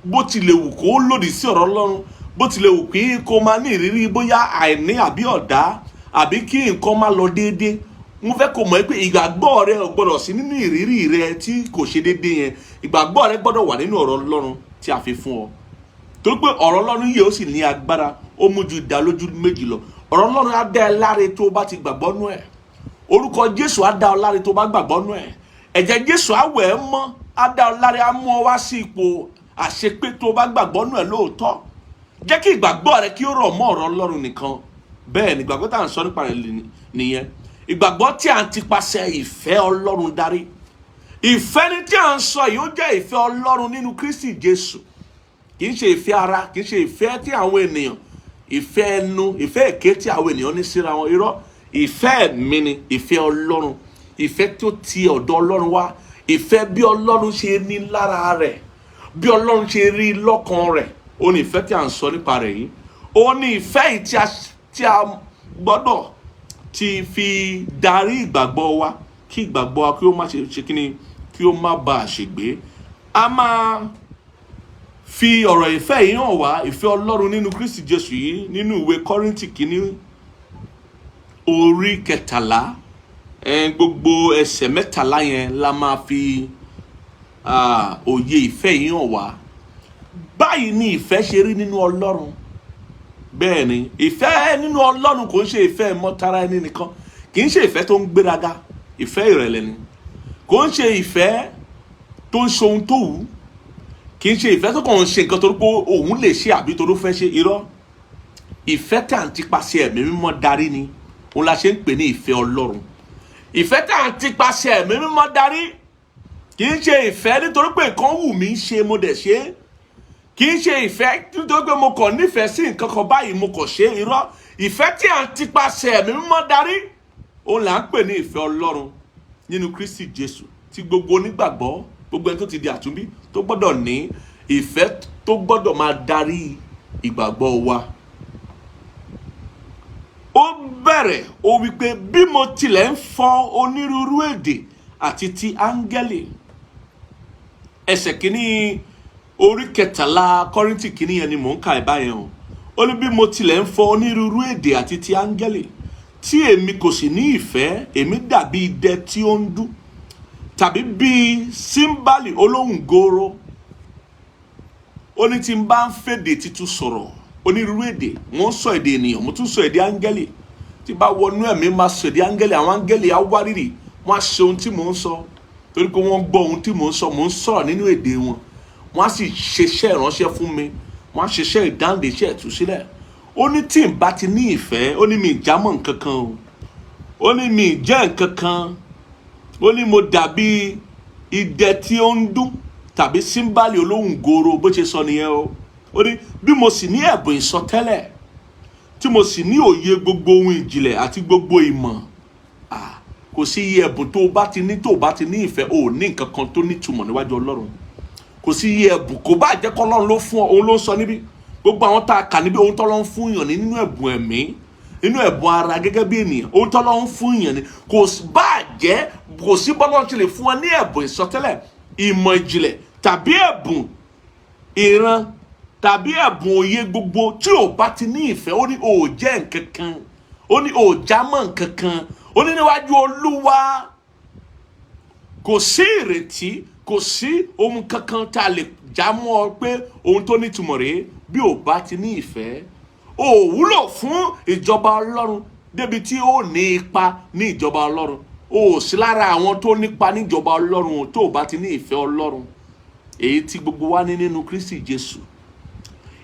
bó tilẹ̀ wù kó lòdì sí ọ̀rọ̀ Ọlọ́run, bó tilẹ̀ wù kí kó máa ní ìrírí bóyá àìní àbí ọ̀dá àbí kí nǹkan má lọ déédéé. Mo fẹ́ kó mọ̀ pé ìgbàgbọ́ rẹ ò gbọ́dọ̀ sí nínú ìrírí rẹ tí kò ṣe déédéé yẹn. Ìgbàgbọ́ rẹ gbọ́dọ̀ wà nínú ọ̀rọ̀ Ọlọ́run tí a fi fún ọ. Torí pé ọ̀rọ̀ Ọlọ́run yìí ó sì ní agbára, ó mú ju idà lójú méjì lọ. Ọ̀rọ̀ Ọlọ́run á dá ẹ láre tó bá ti gbàgbọ́ nú ẹ̀. Orúkọ Jésù á dá ọ láre tó bá gbàgbọ́ nú ẹ̀. Ẹ̀jẹ̀ Jésù á wẹ̀ ẹ́ mọ́, á dá ọ láre, á mú ọ wá sí ipò àṣepé tó bá gbàgbọ́ nú ẹ̀ lóòótọ́. Jẹ́ kí ìgbàgbọ́ rẹ kí ó rọ̀ mọ́ ọ̀rọ̀ Ọlọ́run nìkan. Bẹ́ẹ̀ ni ìgbàgbọ́ tá à ń sọ nípa rẹ̀ nìyẹn. Ìgbàgbọ́ tí à ń tipasẹ̀ ìfẹ́ Ọlọ́run darí. Ìfẹ́ ni tí à ń sọ yìí ó jẹ́ ìfẹ́ Ọlọ́run nínú Kristi Jésù. Kì í ṣe ìfẹ́ ara, kì í ṣe ìfẹ́ tí àwọn ènìyàn, ìfẹ́ ẹnu, ìfẹ́ èké tí àwọn ènìyàn ní síra wọn. Irọ́, ìfẹ́ mi ni ìfẹ́ Ọlọ́run. Ìfẹ́ tó ti ọ̀dọ̀ Ọlọ́run wá. Ìfẹ́ bí Ọlọ́run ṣe ní lára rẹ̀, bí Ọlọ́run ṣe rí lọ́kàn rẹ̀. Ó ní ìfẹ́ tí à ń sọ nípa rẹ̀ yìí. Ó ní ìfẹ́ yìí tí a gbọ́dọ̀ ti fi darí ìgbàgbọ́ wa, kí ìgbàgbọ́ wa kí ó má ṣe kíni, kí ó má bàa ṣègbé. A máa fi ọ̀rọ̀ ìfẹ́ yìí hàn wá, ìfẹ́ Ọlọ́run nínú Kristi Jésù yìí nínú ìwé Kọ́ríńtì kìíní orí 13. Gbogbo ẹsẹ̀ 13 yẹn la máa fi òye ìfẹ́ yìí hàn wá. Báyìí ni ìfẹ́ ṣe rí nínú Ọlọ́run. Bẹ́ẹ̀ ni ìfẹ́ nínú Ọlọ́run kò ń ṣe ìfẹ́ mọ́tara ẹni nìkan, kì í ṣe ìfẹ́ tó ń gbéraga, ìfẹ́ ìrẹ̀lẹ̀ ni. Kò ń ṣe ìfẹ́ tó ń ṣe ohun tó wù, kì í ṣe ìfẹ́ tó kàn ń ṣe nǹkan torí pé òun lè ṣe àbí torí ó fẹ́ ṣe. Irọ́, ìfẹ́ tí à ń tipasẹ̀ ẹ̀mí mímọ́ darí ni, òun la ṣe ń pè ní ìfẹ́ Ọlọ́run. Ìfẹ́ tí à ń tipasẹ̀ ẹ̀mí mímọ́ darí kì í ṣe ìfẹ́ nítorí pé nǹkan wù mí ṣe mo dẹ̀ ṣe. Kì í ṣe ìfẹ́ nítorí pé mo kàn nífẹ̀ẹ́ sí nǹkan kan báyìí mo kàn ṣe. Irọ́, ìfẹ́ tí à ń tipasẹ̀ ẹ̀mí mímọ́ darí, òun là ń pè ní ìfẹ́ Ọlọ́run nínú Kristi Jésù, tí gbogbo onígbàgbọ́, gbogbo ẹni tó ti di àtúnbí tó gbọ́dọ̀ ní ìfẹ́ tó gbọ́dọ̀ máa darí ìgbàgbọ́ wa. Ó bẹ̀rẹ̀ ó wípé bí mo tilẹ̀ ń fọ̀ onírúurú èdè àti ti áńgẹ́lì. Ẹsẹ̀ kìíní orí 13 Kọ́ríńtì kìíní yẹn ni mò ń kà ẹ̀ báyẹn o. Ó ní bí mo tilẹ̀ ń fọ̀ onírúurú èdè àti ti áńgẹ́lì, tí èmi kò sì ní ìfẹ́, èmi dàbí idẹ tí ó ń dún, tàbí bí símbálì olóhùn gooro. Ó ní tí n bá ń fèdè títún sọ̀rọ̀, onírúurú èdè, mo ń sọ èdè ènìyàn, mo tún sọ èdè áńgẹ́lì. Tí bá wọnú ẹ̀mí máa sọ èdè áńgẹ́lì, àwọn áńgẹ́lì á wárìrì, wọ́n á ṣe ohun tí mò ń sọ torí pé wọ́n gbọ́ ohun tí mò ń sọ, mò ń sọ̀rọ̀ nínú èdè wọn. Wọ́n á sì ṣeṣẹ́ ìránṣẹ́ fún mi, wọ́n á ṣeṣẹ́ ìdáǹdè, iṣẹ́ ìtúsílẹ̀. Ó ní tí n bá ti ní ìfẹ́, ó ní mi ìjámọ̀ nǹkan kan o, ó ní mi ìjẹ́ nǹkan kan, ó ní mo dàbí idẹ tí ó ń dún tàbí símbálì olóhùn gooro, bó ṣe sọ nìyẹn o. Ó ní bí mo sì ní ẹ̀bùn ìsọtẹ́lẹ̀, tí mo sì ní òye gbogbo ohun ìjìnlẹ̀ àti gbogbo ìmọ̀, kò sí iye ẹ̀bùn tó bá ti ní, tó bá ti ní ìfẹ́, ò ní nǹkan kan tó nítumọ̀ níwájú Ọlọ́run. Kò sí iye ẹ̀bùn, kò bá jẹ́ kọ́ Ọlọ́run ló fún ọ, òun ló ń sọ níbí. Gbogbo àwọn tá a kà níbí, ohun tọ́lọ́run fún yàn ní nínú ẹ̀bùn ẹ̀mí, nínú ẹ̀bùn ara gẹ́gẹ́ bí ènìyàn, ohun tọ́lọ́run fún yàn ní, kò bá jẹ́, kò sí bọ́lọ́run ti lè fún ọ ní ẹ̀bùn ìsọtẹ́lẹ̀, ìmọ̀ ìjìnlẹ̀ tàbí ẹ̀bùn ìran tàbí ẹ̀bùn òye gbogbo, tí ò bá ti ní ìfẹ́, ó ní ò jẹ́ nǹkan kan, ó ní ò jámọ́ nǹkan kan, ó ní níwájú Olúwa kò sí ìrètí, kò sí ohun kankan tá a lè jámọ́ ọ pé ohun tó nítumọ̀ rèé. Bí ò bá ti ní ìfẹ́, ò wúlò fún ìjọba Ọlọ́run débi tí ó ní ipa ní ìjọba Ọlọ́run. Ò sí lára àwọn tó nípa ní ìjọba Ọlọ́run tó bá ti ní ìfẹ́ Ọlọ́run, èyí tí gbogbo wa ní nínú Kristi Jésù.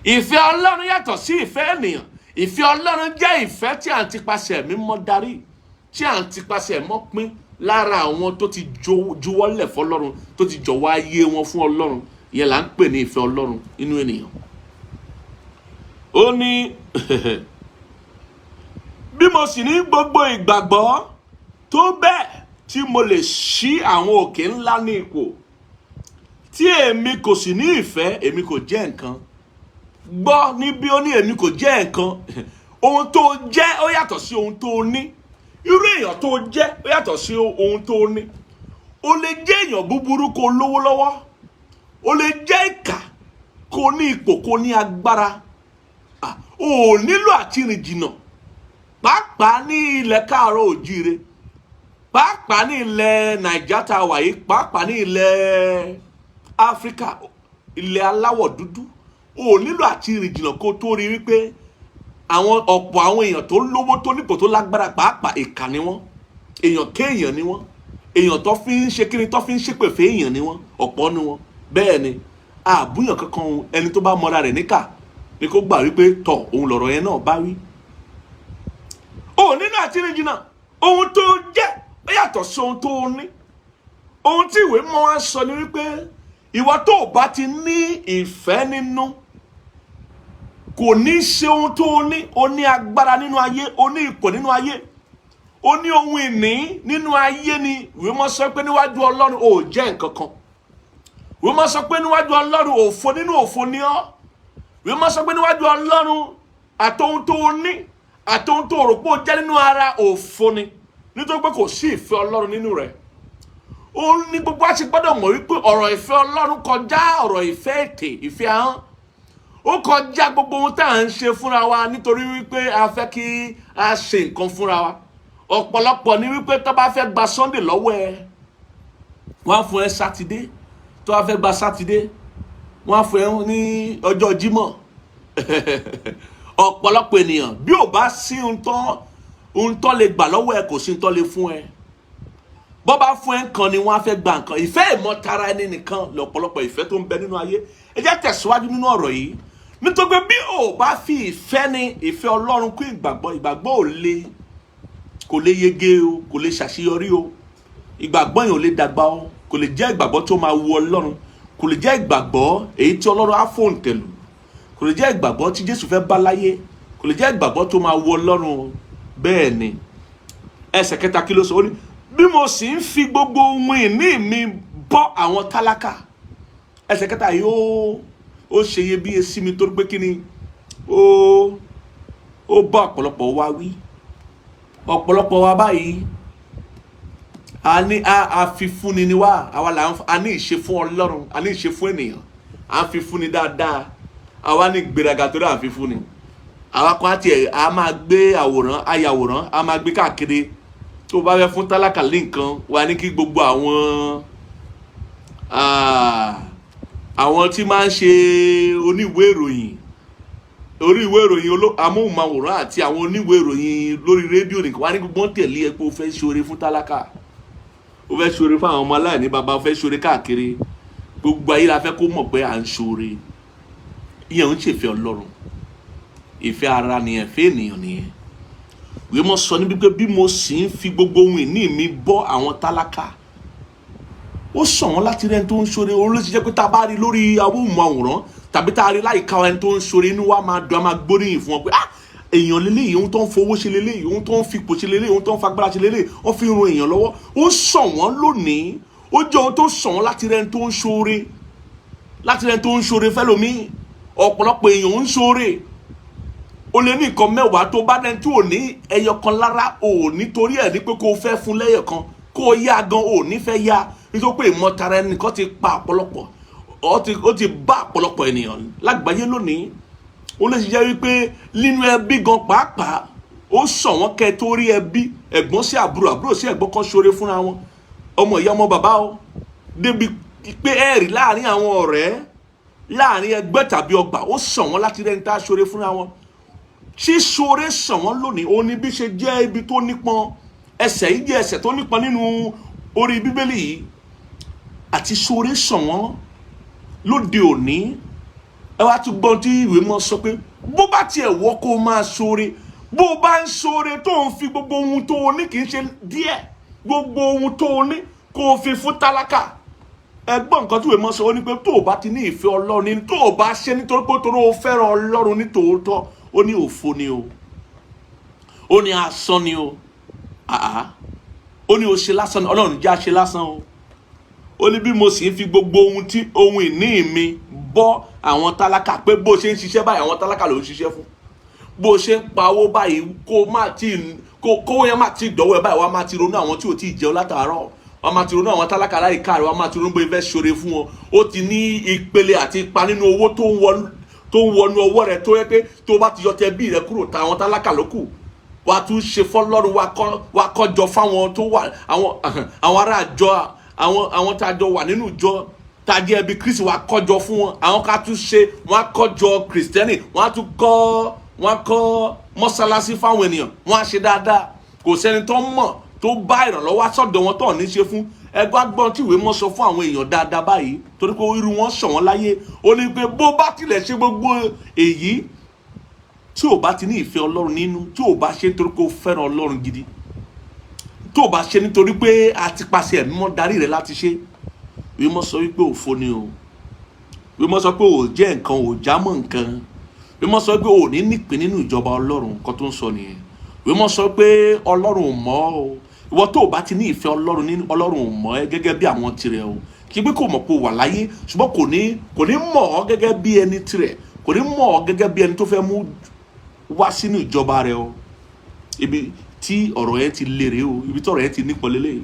Ìfẹ́ Ọlọ́run yàtọ̀ sí ìfẹ́ ènìyàn. Ìfẹ́ Ọlọ́run jẹ́ ìfẹ́ tí à ń tipasẹ̀ mímọ́ darí, tí à ń tipasẹ̀ mọ́ pín lára àwọn tó ti juwọ́lẹ̀ fọlọ́run, tó ti jọ̀wọ́ ayé wọn fún Ọlọ́run. Ìyẹn là ń pè ní ìfẹ́ Ọlọ́run inú ènìyàn. Ó ní bí mo sì ní gbogbo ìgbàgbọ́ tó bẹ́ẹ̀ tí mo lè ṣí àwọn òkè ńlá ní ipò, tí èmi kò sì ní ìfẹ́, èmi kò jẹ́ nǹkan. Gbọ́ níbí, ó ní èmi kò jẹ́ nǹkan. Ohun tó jẹ́ ó yàtọ̀ sí ohun tó ní. Irú èèyàn tó jẹ́ ó yàtọ̀ sí ohun tó ní. O lè jẹ́ èèyàn búburú kó lówó lọ́wọ́, o lè jẹ́ ìkà kó ní ipò, kó ní agbára. O nílò àti rìn jìnnà, pàápàá ní ilẹ̀ káàárọ̀ òjíire, pàápàá ní ilẹ̀ Nàìjíríà tá a wà yìí, pàápàá ní ilẹ̀ Áfíríkà, ilẹ̀ aláwọ̀ dúdú. O nílò àti rìn jìnnà kó tó rí wípé àwọn ọ̀pọ̀ àwọn èèyàn tó lówó, tó nípò, tó lágbára, pàápàá ìkà ni wọ́n, èèyàn kéèyàn ni wọ́n, èèyàn tó fi ń ṣe kíni, tó fi ń ṣépè fún èèyàn ni wọ́n, ọ̀pọ̀ ni wọ́n. Bẹ́ẹ̀ ni àbúyàn kankan, ẹni tó bá mọra rẹ̀ níkà ni kó gbà wípé tọ̀ òun lọ̀rọ̀ yẹn náà bá wí. O nínú àti rìn jìnnà, ohun tó jẹ́ ó yàtọ̀ sí ohun tó ní. Ohun tí ìwé mọ́ wá sọ ni wípé ìwọ tó bá ti ní ìfẹ́ nínú, kò ní ṣe ohun tó ní. O ní agbára nínú ayé, o ní ipò nínú ayé, o ní ohun ìní nínú ayé ni ìwé mọ́ sọ pé níwájú Ọlọ́run ò jẹ́ nǹkan kan. Ìwé mọ́ sọ pé níwájú Ọlọ́run òfo nínú òfo ni ọ́. Ìwé mọ́ sọ pé níwájú Ọlọ́run àtohun tó ní, àtohun tó rò pé ó jẹ́ nínú ara òfo ni, nítorí pé kò sí ìfẹ́ Ọlọ́run nínú rẹ̀. Ó ní gbogbo àti gbọ́dọ̀ mọ̀ wípé ọ̀rọ̀ ìfẹ́ Ọlọ́run kọjá ọ̀rọ̀ ìfẹ́ ètè, ìfẹ́ ahọ́n. Ó kọjá gbogbo ohun tá à ń ṣe fúnra wa nítorí wípé a fẹ́ kí a ṣe nǹkan fúnra wa. Ọ̀pọ̀lọpọ̀ ni wípé tó bá fẹ́ gba Sunday lọ́wọ́ ẹ, wọ́n á fún ẹ Sátidé. Tó bá fẹ́ gba Sátidé, wọ́n á fún ẹ ní ọjọ́ Jímọ̀. Ọ̀pọ̀lọpọ̀ ènìyàn bí ò bá sí ohun tó lè gbà lọ́wọ́ ẹ, kò sí ohun tó lè fún ẹ. Bọ́ bá fún ẹ nǹkan ni wọ́n á fẹ́ gba nǹkan. Ìfẹ́ ìmọ̀tara ẹni nìkan lọ̀pọ̀lọpọ̀ ìfẹ́ tó ń bẹ nínú ayé. Ẹ jẹ́ tẹ̀síwájú nínú ọ̀rọ̀ yìí. Nítorí pé bí ò bá fi ìfẹ́ ní ìfẹ́ Ọlọ́run kún ìgbàgbọ́ kò lè yege o, kò lè ṣàṣeyọrí o. Ìgbàgbọ́ yẹn ò lè dàgbà o, kò lè jẹ́ ìgbàgbọ́ tó máa wu Ọlọ́run, kò lè jẹ́ ìgbàgbọ́ èyí tí Ọlọ́run á fòǹtẹ̀lù, kò lè jẹ́ ìgbàgbọ́ tí Jésù fẹ́ bá láyé, kò lè jẹ́ ìgbàgbọ́ tó máa wu Ọlọ́run o. Bẹ́ẹ̀ ni ẹsẹ̀ kẹta kí ló sọ? Ó ní bí mo sì ń fi gbogbo ohun ìní mi bọ́ àwọn tálákà. Ẹsẹ̀ kẹta yìí ó ṣe iyebíye sí mi torí pé kí ni ó bá ọ̀pọ̀lọpọ̀ wa wí. Ọ̀pọ̀lọpọ̀ wa báyìí a fi fúnni ni wá, àwa là a ní ìṣe fún Ọlọ́run, a ní ìṣe fún ènìyàn, a fi fúnni dáadáa, àwa ní gbéraga torí à ń fi fúnni. Àwa kan àti a máa gbé ayàwòrán a máa gbé káàkiri. Tó bá fẹ́ fún tálákà ní nǹkan, wà ní kí gbogbo àwọn tí máa ń ṣe oníwèé ìròyìn, orí ìwé ìròyìn amóhùnmáwòrán àti àwọn oníwèé ìròyìn lórí rédíò nìkan wá ní gbogbo tẹ̀lé ẹ pé o fẹ́ ṣoore fún tálákà, o fẹ́ ṣoore fún àwọn ọmọ aláìní bàbá, o fẹ́ ṣoore káàkiri gbogbo ayé la fẹ́ kó mọ̀ pé à ń ṣoore. Ìyẹn ń ṣèfẹ́ Ọlọ́run, ìfẹ́ ara nìyẹn, ìfẹ́ ènìyàn nìyẹn. Ìwé mọ́ sọ níbi pé bí mo sì ń fi gbogbo ohun ìní mi bọ́ àwọn tálákà, ó sọ wọ́n láti rẹ́ni tó ń ṣoore. Òun ló ti jẹ́ pé tá a bá rí lórí amóhùnmáwòrán tàbí tá a rí láìka ẹni tó ń ṣoore, inú wa máa dùn, a máa gbóríyìn fún wọn pé èèyàn lélẹ́yìí, ohun tó ń fowó ṣe lélẹ́yìí, ohun tó ń fipò ṣe lélẹ́yìí, ohun tó ń fagbára ṣe lélẹ́yìí, wọ́n fi ń ran èèyàn lọ́wọ́. Ó sọ wọ́n lónìí, ó jẹ́ ohun tó sọ wọ́n láti rẹ́ni tó ń ṣoore, láti rẹ́ni tó ń ṣoore fẹ́lòmíì. Ọ̀pọ̀lọpọ̀ èèyàn ń ṣoore, o lè ní nǹkan mẹ́wàá tó bá dẹ́n tí ò ní ẹyọ kan lára, ò nítorí ẹ̀ ní pé kó o fẹ́ fún lẹ́yọ̀ kan, kó o yá gan ò ní fẹ́ yá, nítorí pé ìmọ̀tara ẹni kan ti pa ọ̀pọ̀lọpọ̀, ó ti bá ọ̀pọ̀lọpọ̀ ènìyàn lágbàáyé lónìí. Ó lè ṣe jẹ́ wípé nínú ẹbí gan pàápàá, ó sọ wọ́n kẹ́ tó rí ẹbí, ẹ̀gbọ́n sí àbúrò, àbúrò sí ẹ̀gbọ́n kan ṣoore fúnra wọn, ọmọ ìyá ọmọ bàbá o, débi pé ẹ̀rí láàrin àwọn ọ̀rẹ́, láàrin ẹgbẹ́ tàbí ọgbà, ó sọ wọ́n láti rẹ́ni tá a ṣoore fúnra wọn. Ṣíṣoore sọ wọ́n lónìí, ó ní bí ṣe jẹ́ ibi tó nípọn. Ẹsẹ̀ yìí jẹ́ ẹsẹ̀ tó nípọn nínú orí Bíbélì yìí. Àti ṣoore sọ wọ́n lóde òní. Ẹ wá tún gbọ́n tí ìwé mọ́ sọ pé bó bá tiẹ̀ wọ́ kó máa ṣoore, bó bá ń ṣoore tó ń fi gbogbo ohun tó o ní, kì í ṣe díẹ̀, gbogbo ohun tó o ní kó o fi fún tálákà. Ẹgbọ́n nǹkan tí ìwé mọ́ sọ, ó ní pé tó o bá ti ní ìfẹ́ Ọlọ́run ní, tó o bá ṣe nítorí pé torí o fẹ́ràn Ọlọ́run ní tòótọ́, ó ní òfo ni o, ó ní asán ni o, ó ní o ṣe lásán ni, Ọlọ́run jẹ́ àṣe lásán o. Ó ní bí mo sì ń fi gbogbo ohun ìní mi bọ́ àwọn tálákà, pé bó ṣe ń ṣiṣẹ́ báyìí àwọn tálákà ló ń ṣiṣẹ́ fún, bó ṣe ń pa owó báyìí kó yẹn má ti dọ̀wọ́ ẹ báyìí, wá má ti ronú àwọn tí ò tí ì jẹun látàárọ̀, wá má ti ronú àwọn tálákà láìka rẹ̀, wá má ti ronú bó fẹ́ ṣoore fún wọn. Ó ti ní ìpele àti ipa nínú owó tó ń wọnú ọwọ́ rẹ̀, tó yẹ pé tó bá ti yọ tẹbí rẹ̀ kúrò, táwọn tálákà ló kù. Wá tún ṣe fọ́lọ́run, wá kọjọ fáwọn tó wà, àwọn ará àjọ, àwọn tá a jọ wà nínú ìjọ tá a jẹ́ ẹbí Kristi, wá kọjọ fún wọn. Àwọn ká tún ṣe, wọ́n á kọjọ Kristẹni, wọ́n á tún kọ́ mọ́sálásí fáwọn ènìyàn, wọ́n á ṣe dáadáa. Kò sẹ́ni tó mọ̀ tó bá ìrànlọ́wọ́ sọ́dọ̀ wọn tó ní ṣe fún. Ẹgbẹ́ agbọ́n tí ìwé mọ́ sọ fún àwọn èèyàn dáadáa báyìí, torí pé irú wọn sọ wọ́n láyé. Ó ní pé bó bá tilẹ̀ ṣe gbogbo èyí, tí ò bá ti ní ìfẹ́ Ọlọ́run nínú, tí ò bá ṣe nítorí pé ó fẹ́ràn Ọlọ́run gidi, tí ò bá ṣe nítorí pé a ti pàṣẹ ẹ̀mí mọ́ darí rẹ̀ láti ṣe, ìwé mọ́ sọ wípé òfo ni o. Ìwé mọ́ sọ pé ò jẹ́ nǹkan, ò jámọ́ nǹkan. Ìwé mọ́ sọ pé ò ní nípìn nínú ìjọba Ọlọ́run, nǹkan tó ń sọ nìyẹn. Ìwé mọ́ sọ pé Ọlọ́run ò mọ̀ ọ́. Ìwọ tó bá ti ní ìfẹ́ Ọlọ́run nínú, Ọlọ́run ò mọ̀ ẹ́ gẹ́gẹ́ bí àwọn tirẹ̀ o. Kì í pé kò mọ̀ pé o wà láyé, ṣùgbọ́n kò ní mọ̀ ọ́ gẹ́gẹ́ bí ẹni tirẹ̀, kò ní mọ̀ ọ́ gẹ́gẹ́ bí ẹni tó fẹ́ mú wá sínú ìjọba rẹ̀ o. Ibi tí ọ̀rọ̀ yẹn ti lérè o, ibi tí ọ̀rọ̀ yẹn ti nípọn lélẹ̀.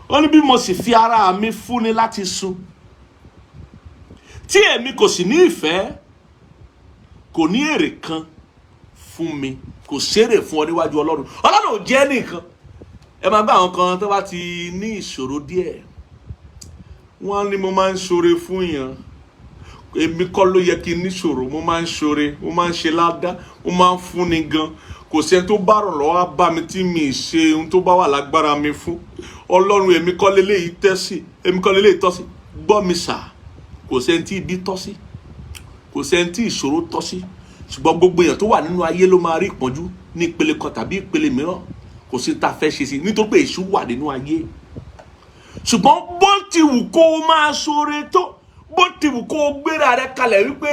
Ó ní bí mo sì fi ara mi fúnni láti sun, tí èmi kò sì ní ìfẹ́, kò ní èrè kan fún mi, kò ṣèrè fún ọ níwájú Ọlọ́run. Ọlọ́run ò jẹ́ nìkan. Ẹ máa gbá àwọn kan tó bá ti ní ìṣòro díẹ̀, wọ́n ní mo máa ń ṣoore fún yàn, èmi kọ́ ló yẹ kí n ní ìṣòro, mo máa ń ṣoore, mo máa ń ṣe ládá, mo máa ń fúnni gan. Kò sẹ́ni tó bá rọ̀ lọ́wọ́ bá mi tí mi ṣe ohun tó bá wà lágbára mi fún. Ọlọ́run èmi kọ́ leléyìí tẹ́ sí, èmi kọ́ leléyìí tọ́ sí. Gbọ́ mi sà, kò sẹ́ni tí ibi tọ́ sí, kò sẹ́ni tí ìṣòro tọ́ sí, ṣùgbọ́n gbogbo èèyàn tó wà nínú ayé ló máa rí ìpọ́njú ní ìpele kan tàbí ìpele mìíràn. Kò sí ta fẹ́ ṣe sí, nítorí pé èṣù wà nínú ayé. Ṣùgbọ́n bó ti wù kó o máa ṣoore tó, bó ti wù kó o gbéra rẹ kalẹ̀ wípé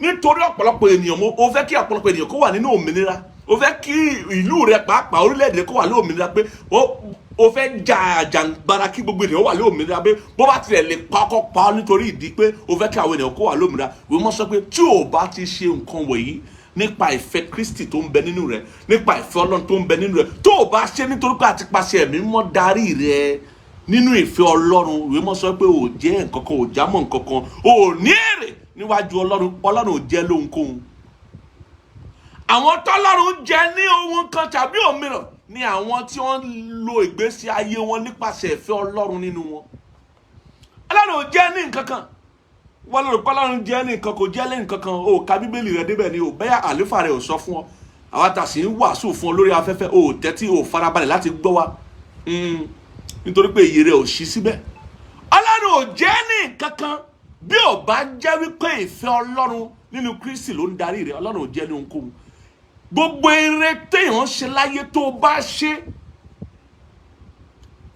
nítorí ọ̀pọ̀lọpọ̀ ènìyàn, o fẹ́ kí ọ̀pọ̀lọpọ̀ ènìyàn kó wà nínú òmìnira, o fẹ́ kí ìlú rẹ pàápàá orílẹ̀-èdè kó wà ní òmìnira, pé o fẹ́ jàǹgbara kí gbogbo ènìyàn wà ní òmìnira, pé bó bá tilẹ̀ lè pa ọkọ̀ pa ọ́ nítorí ìdí pé o fẹ́ kí àwọn ènìyàn kó wà ní òmìnira. Ìwé mọ́ sọ pé tí o bá ti ṣe nǹkan wọ̀nyí nípa ìfẹ́ Kristi tó ń bẹ nínú rẹ, nípa ìfẹ́ Ọlọ́run tó ń bẹ nínú rẹ, tó o bá ṣe nítorí pé àti pàṣẹ ẹ̀mí mọ́ darí rẹ nínú ìfẹ́ Ọlọ́run, ìwé mọ́ sọ pé o jẹ́ nǹkan kan, o jámọ́ nǹkan kan, o ní èrè níwájú Ọlọ́run. Ọlọ́run ò jẹ́ lóhunkóhun. Àwọn tọ́lọ́run jẹ ní ohun kan tàbí òmíràn ni àwọn tí wọ́n lo ìgbésí ayé wọn nípasẹ̀ ìfẹ́ Ọlọ́run nínú wọn. Ọlọ́run ò jẹ́ ní nǹkan kan. wọ́n lórí pọ́lọ́run jẹ́ nìkan kò jẹ́ lẹ́yìn kankan o ka bíbélì rẹ débẹ̀ ni o bẹ́ẹ̀ àlífà rẹ ò sọ fún ọ àwa tà sí ń wàásù fún ọ lórí afẹ́fẹ́ o tẹ́tí o farabalẹ̀ láti gbọ́ wa nítorí pé iyì rẹ ò ṣí síbẹ̀. Ọlọ́run ò jẹ́ ní kankan bí ò bá jẹ́ wípé ìfẹ́ Ọlọ́run nínú Kristi ló ń darí rẹ. Ọlọ́run ò jẹ́ ní ohunkóhun. Gbogbo ire téèyàn ṣe láyé tó bá ṣe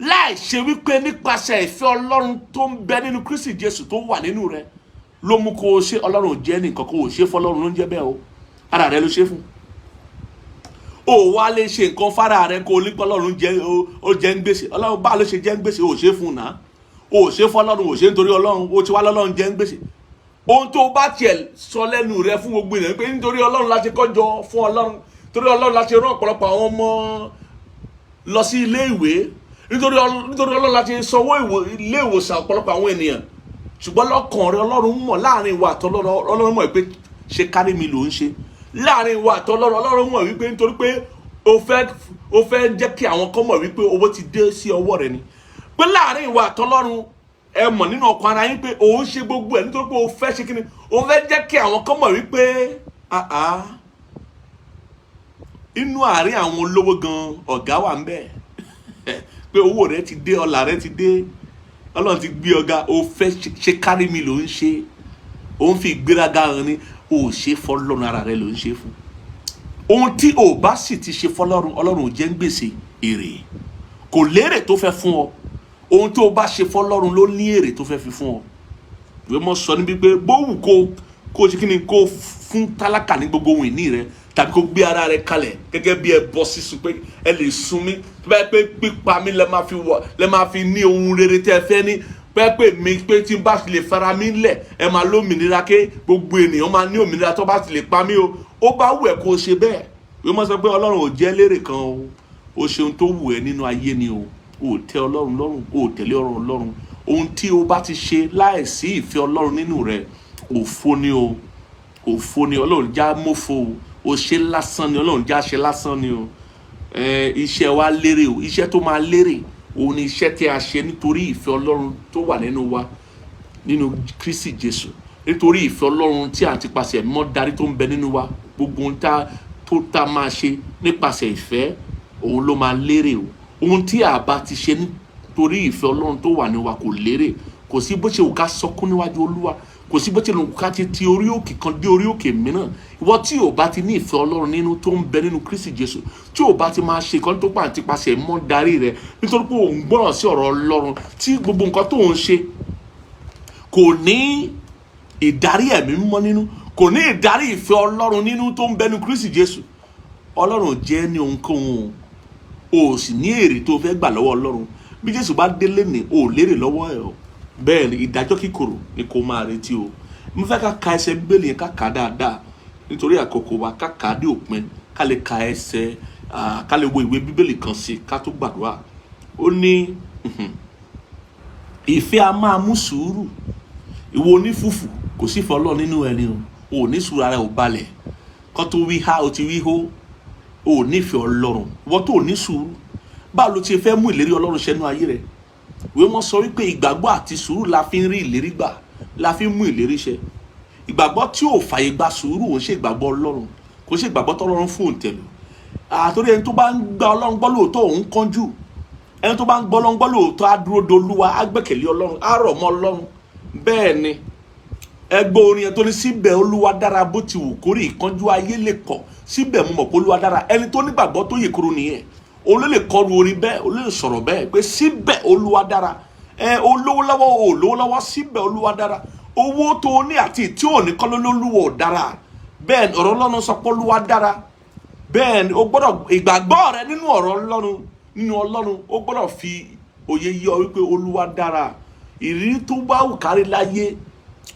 láì ṣe wípé nípasẹ̀ ìfẹ́ Ọlọ́run tó ń bẹ nínú Kristi Jésù tó wà nínú rẹ ló mú kó o ṣe. Ọlọ́run ò jẹ́ ní kankan, ò ṣe fọ́lọ́run ló ń jẹ́ bẹ́ẹ̀ o, ara rẹ ló ṣe fún. O wá lè ṣe nǹkan fara rẹ kó o ní pọ́lọ́run jẹ́ ó jẹ́ ń gbèsè. Ọlọ́run bá ló ṣe jẹ́ ń gbèsè, ò ṣe fún náà, ò ṣe fọ́lọ́run, ò ṣe nítorí Ọlọ́run, ó ti wá lọ́lọ́run jẹ́ ń gbèsè. Ohun tó bá tiẹ̀ sọ lẹ́nu rẹ fún gbogbo ènìyàn pé nítorí Ọlọ́run láti kọjọ fún Ọlọ́run, nítorí Ọlọ́run láti rán ọ̀pọ̀lọpọ̀ àwọn ọmọ lọ sí ilé ìwé, nítorí Ọlọ́run láti sanwó ilé ìwòsàn ọ̀pọ̀lọpọ̀ àwọn ènìyàn. Ṣùgbọ́n lọ́kàn rẹ Ọlọ́run mọ̀, láàrin ìwà àtọlọ́run Ọlọ́run mọ̀ pé ṣe kárí mi ló ń ṣe. Láàrin ìwà àtọlọ́run Ọlọ́run mọ̀ wípé nítorí pé o fẹ́ jẹ́ kí àwọn kan mọ̀ wípé owó ti dé sí ọwọ́ rẹ ni. Pé láàrin ìwà àtọlọ́run ẹ mọ̀ nínú ọkàn ara yín pé òun ṣe gbogbo ẹ̀ nítorí pé o fẹ́ ṣe kíni, o fẹ́ jẹ́ kí àwọn kan mọ̀ wípé inú àárín àwọn olówó gan ọ̀gá wà ń bẹ̀ pé owó rẹ ti dé, ọlà rẹ ti dé, Ọlọ́run ti gbé ọ̀gá. O fẹ́ ṣe kárí mi ló ń ṣe, o ń fi ìgbéraga hàn ni, o ṣe fọ́lọ́run, ara rẹ ló ń ṣe fún. Ohun tí o bá sì ti ṣe fọ́lọ́run, Ọlọ́run ò jẹ́ ń gbèsè èrè, kò lérè tó fẹ́ fún ọ. Ohun tó o bá ṣe fọ́lọ́run ló ní èrè tó fẹ́ fi fún ọ. Ìwé mọ́ sọ níbi pé bówù kó ṣe kíni, kó fún tálákà ní gbogbo ohun ìní rẹ, tàbí kó gbé ara rẹ kalẹ̀ gẹ́gẹ́ bí ẹbọ sísun pé ẹ lè sun mí, tó bá yẹ pé pípa mi lẹ máa fi ní ohun rere tẹ́ ẹ fẹ́ ní, pé mi pé tí n bá ti lè fara mi lẹ̀ ẹ máa lómìnira, ké gbogbo ènìyàn máa ní òmìnira tó bá ti lè pa mí o. Ó bá wù ẹ́ kó o ṣe bẹ́ẹ̀. Ìwé mọ́ sọ pé Ọlọ́run ò jẹ́ lérè kan o, o ṣe ohun tó wù ẹ́ nínú ayé ni o, o tẹ́ Ọlọ́run lọ́rùn, o tẹ̀lé ọ̀rọ̀ Ọlọ́run. Ohun tí o bá ti ṣe láìsí ìfẹ́ Ọlọ́run nínú rẹ, òfo ni o, òfo ni. Ọlọ́run já mófo o ṣe lásán ni, Ọlọ́run já ṣe lásán ni o. Iṣẹ́ wa lérè o, iṣẹ́ tó máa lérè òun ni iṣẹ́ tí a ṣe nítorí ìfẹ́ Ọlọ́run tó wà nínú wa nínú Kristi Jésù, nítorí ìfẹ́ Ọlọ́run tí a ti pàṣẹ mọ́ darí tó ń bẹ nínú wa. Gbogbo ohun tá máa ṣe nípasẹ̀ ìfẹ́ òun ló máa lérè o. Ohun tí a bá ti ṣe nítorí ìfẹ́ Ọlọ́run tó wà nínú wa kò lérè. Kò sí bó ṣe wù ká sọkún níwájú Olúwa, kò sí bó ṣe wù ká ti orí òkè kan dé orí òkè mìíràn. Ìwọ tí ò bá ti ní ìfẹ́ Ọlọ́run nínú tó ń bẹ nínú Kristi Jésù, tí ò bá ti máa ṣe nǹkan tó pàǹtí pàṣẹ mọ́ darí rẹ, nítorí pé òun gbọ́ràn sí ọ̀rọ̀ Ọlọ́run, tí gbogbo nǹkan tó ń ṣe kò ní ìdarí ẹ̀mí mímọ́ nínú, kò ní ìdarí ìfẹ́ Ọlọ́run nínú tó ń bẹ nínú Kristi Jésù, Ọlọ́run jẹ́ ní ohunkóhun, o sì ní èrè tó fẹ́ gbà lọ́wọ́ Ọlọ́run. Bí Jésù bá délé ní o lérè lọ́wọ́ ẹ̀ o, bẹ́ẹ̀ ni ìdájọ́ kíkorò ni kò máa retí o. Mo fẹ́ ká ka ẹsẹ̀ Bíbélì yẹn ká kà dáadáa nítorí àkókò wa, ká kà á dé òpin, ká lè ka ẹsẹ̀ ká lè wo ìwé Bíbélì kan sí ká tó gbàdúrà. Ó ní ìfẹ́ a máa mú sùúrù, ìwọ onífùfù kò sí ìfẹ́ Ọlọ́run nínú ẹni o, ò ní sùúrù, ara ò balẹ̀, kó tó wí há o ti wí hó, ò ní ìfẹ́ Ọlọ́run. Ìwọ tó ní sùúrù, báwo ló ti fẹ́ mú ìlérí Ọlọ́run ṣẹ nínú ayé rẹ? Ìwé mọ́ sọ wípé ìgbàgbọ́ àti sùúrù la fi ń rí ìlérí gbà, la fi ń mú ìlérí ṣẹ. Ìgbàgbọ́ tí ò fàyè gba sùúrù ò ń ṣe ìgbàgbọ́ Ọlọ́run, kò ṣe ìgbàgbọ́ tọ́lọ́run fún òǹtẹ̀lù. Àtòrí ẹni tó bá ń gba Ọlọ́run gbọ́ lóòótọ́ òun kánjú, ẹni tó bá ń gbọ́ Ọlọ́run gbọ́ lóòótọ́ á dúró de Olúwa, á gbẹ́kẹ̀lé Ọlọ́run, á rọ̀ mọ́ Ọlọ́run. Bẹ́ẹ̀ ni ẹgbẹ́ orin yẹn tó ní síbẹ̀ Olúwa dára bó ti wù kórè ìkánjú ayé lè kọ̀, síbẹ̀ mo mọ̀ pé Olúwa dára. Ẹni tó nígbàgbọ́ tó yè kúrò nìyẹn, òun ló lè kọrù orin bẹ́ẹ̀, òun ló lè sọ̀rọ̀ bẹ́ẹ̀ pé síbẹ̀ Olúwa dára. Olówó lọ́wọ́ ò lówó lọ́wọ́, síbẹ̀ Olúwa dára. Owó tó ní àti tí ò ní kọ́ lólúwa ò dára. Bẹ́ẹ̀ ni ọ̀rọ̀ Ọlọ́run sọ pé Olúwa dára. Bẹ́ẹ̀ ni o gbọ́dọ̀ ìgbàgbọ́ rẹ nínú ọ̀rọ̀ Ọlọ́run, nínú Ọlọ́run, o gbọ́dọ̀ fi òye yọ wípé Olúwa dára. Ìrírí tó bá wù kárí láyé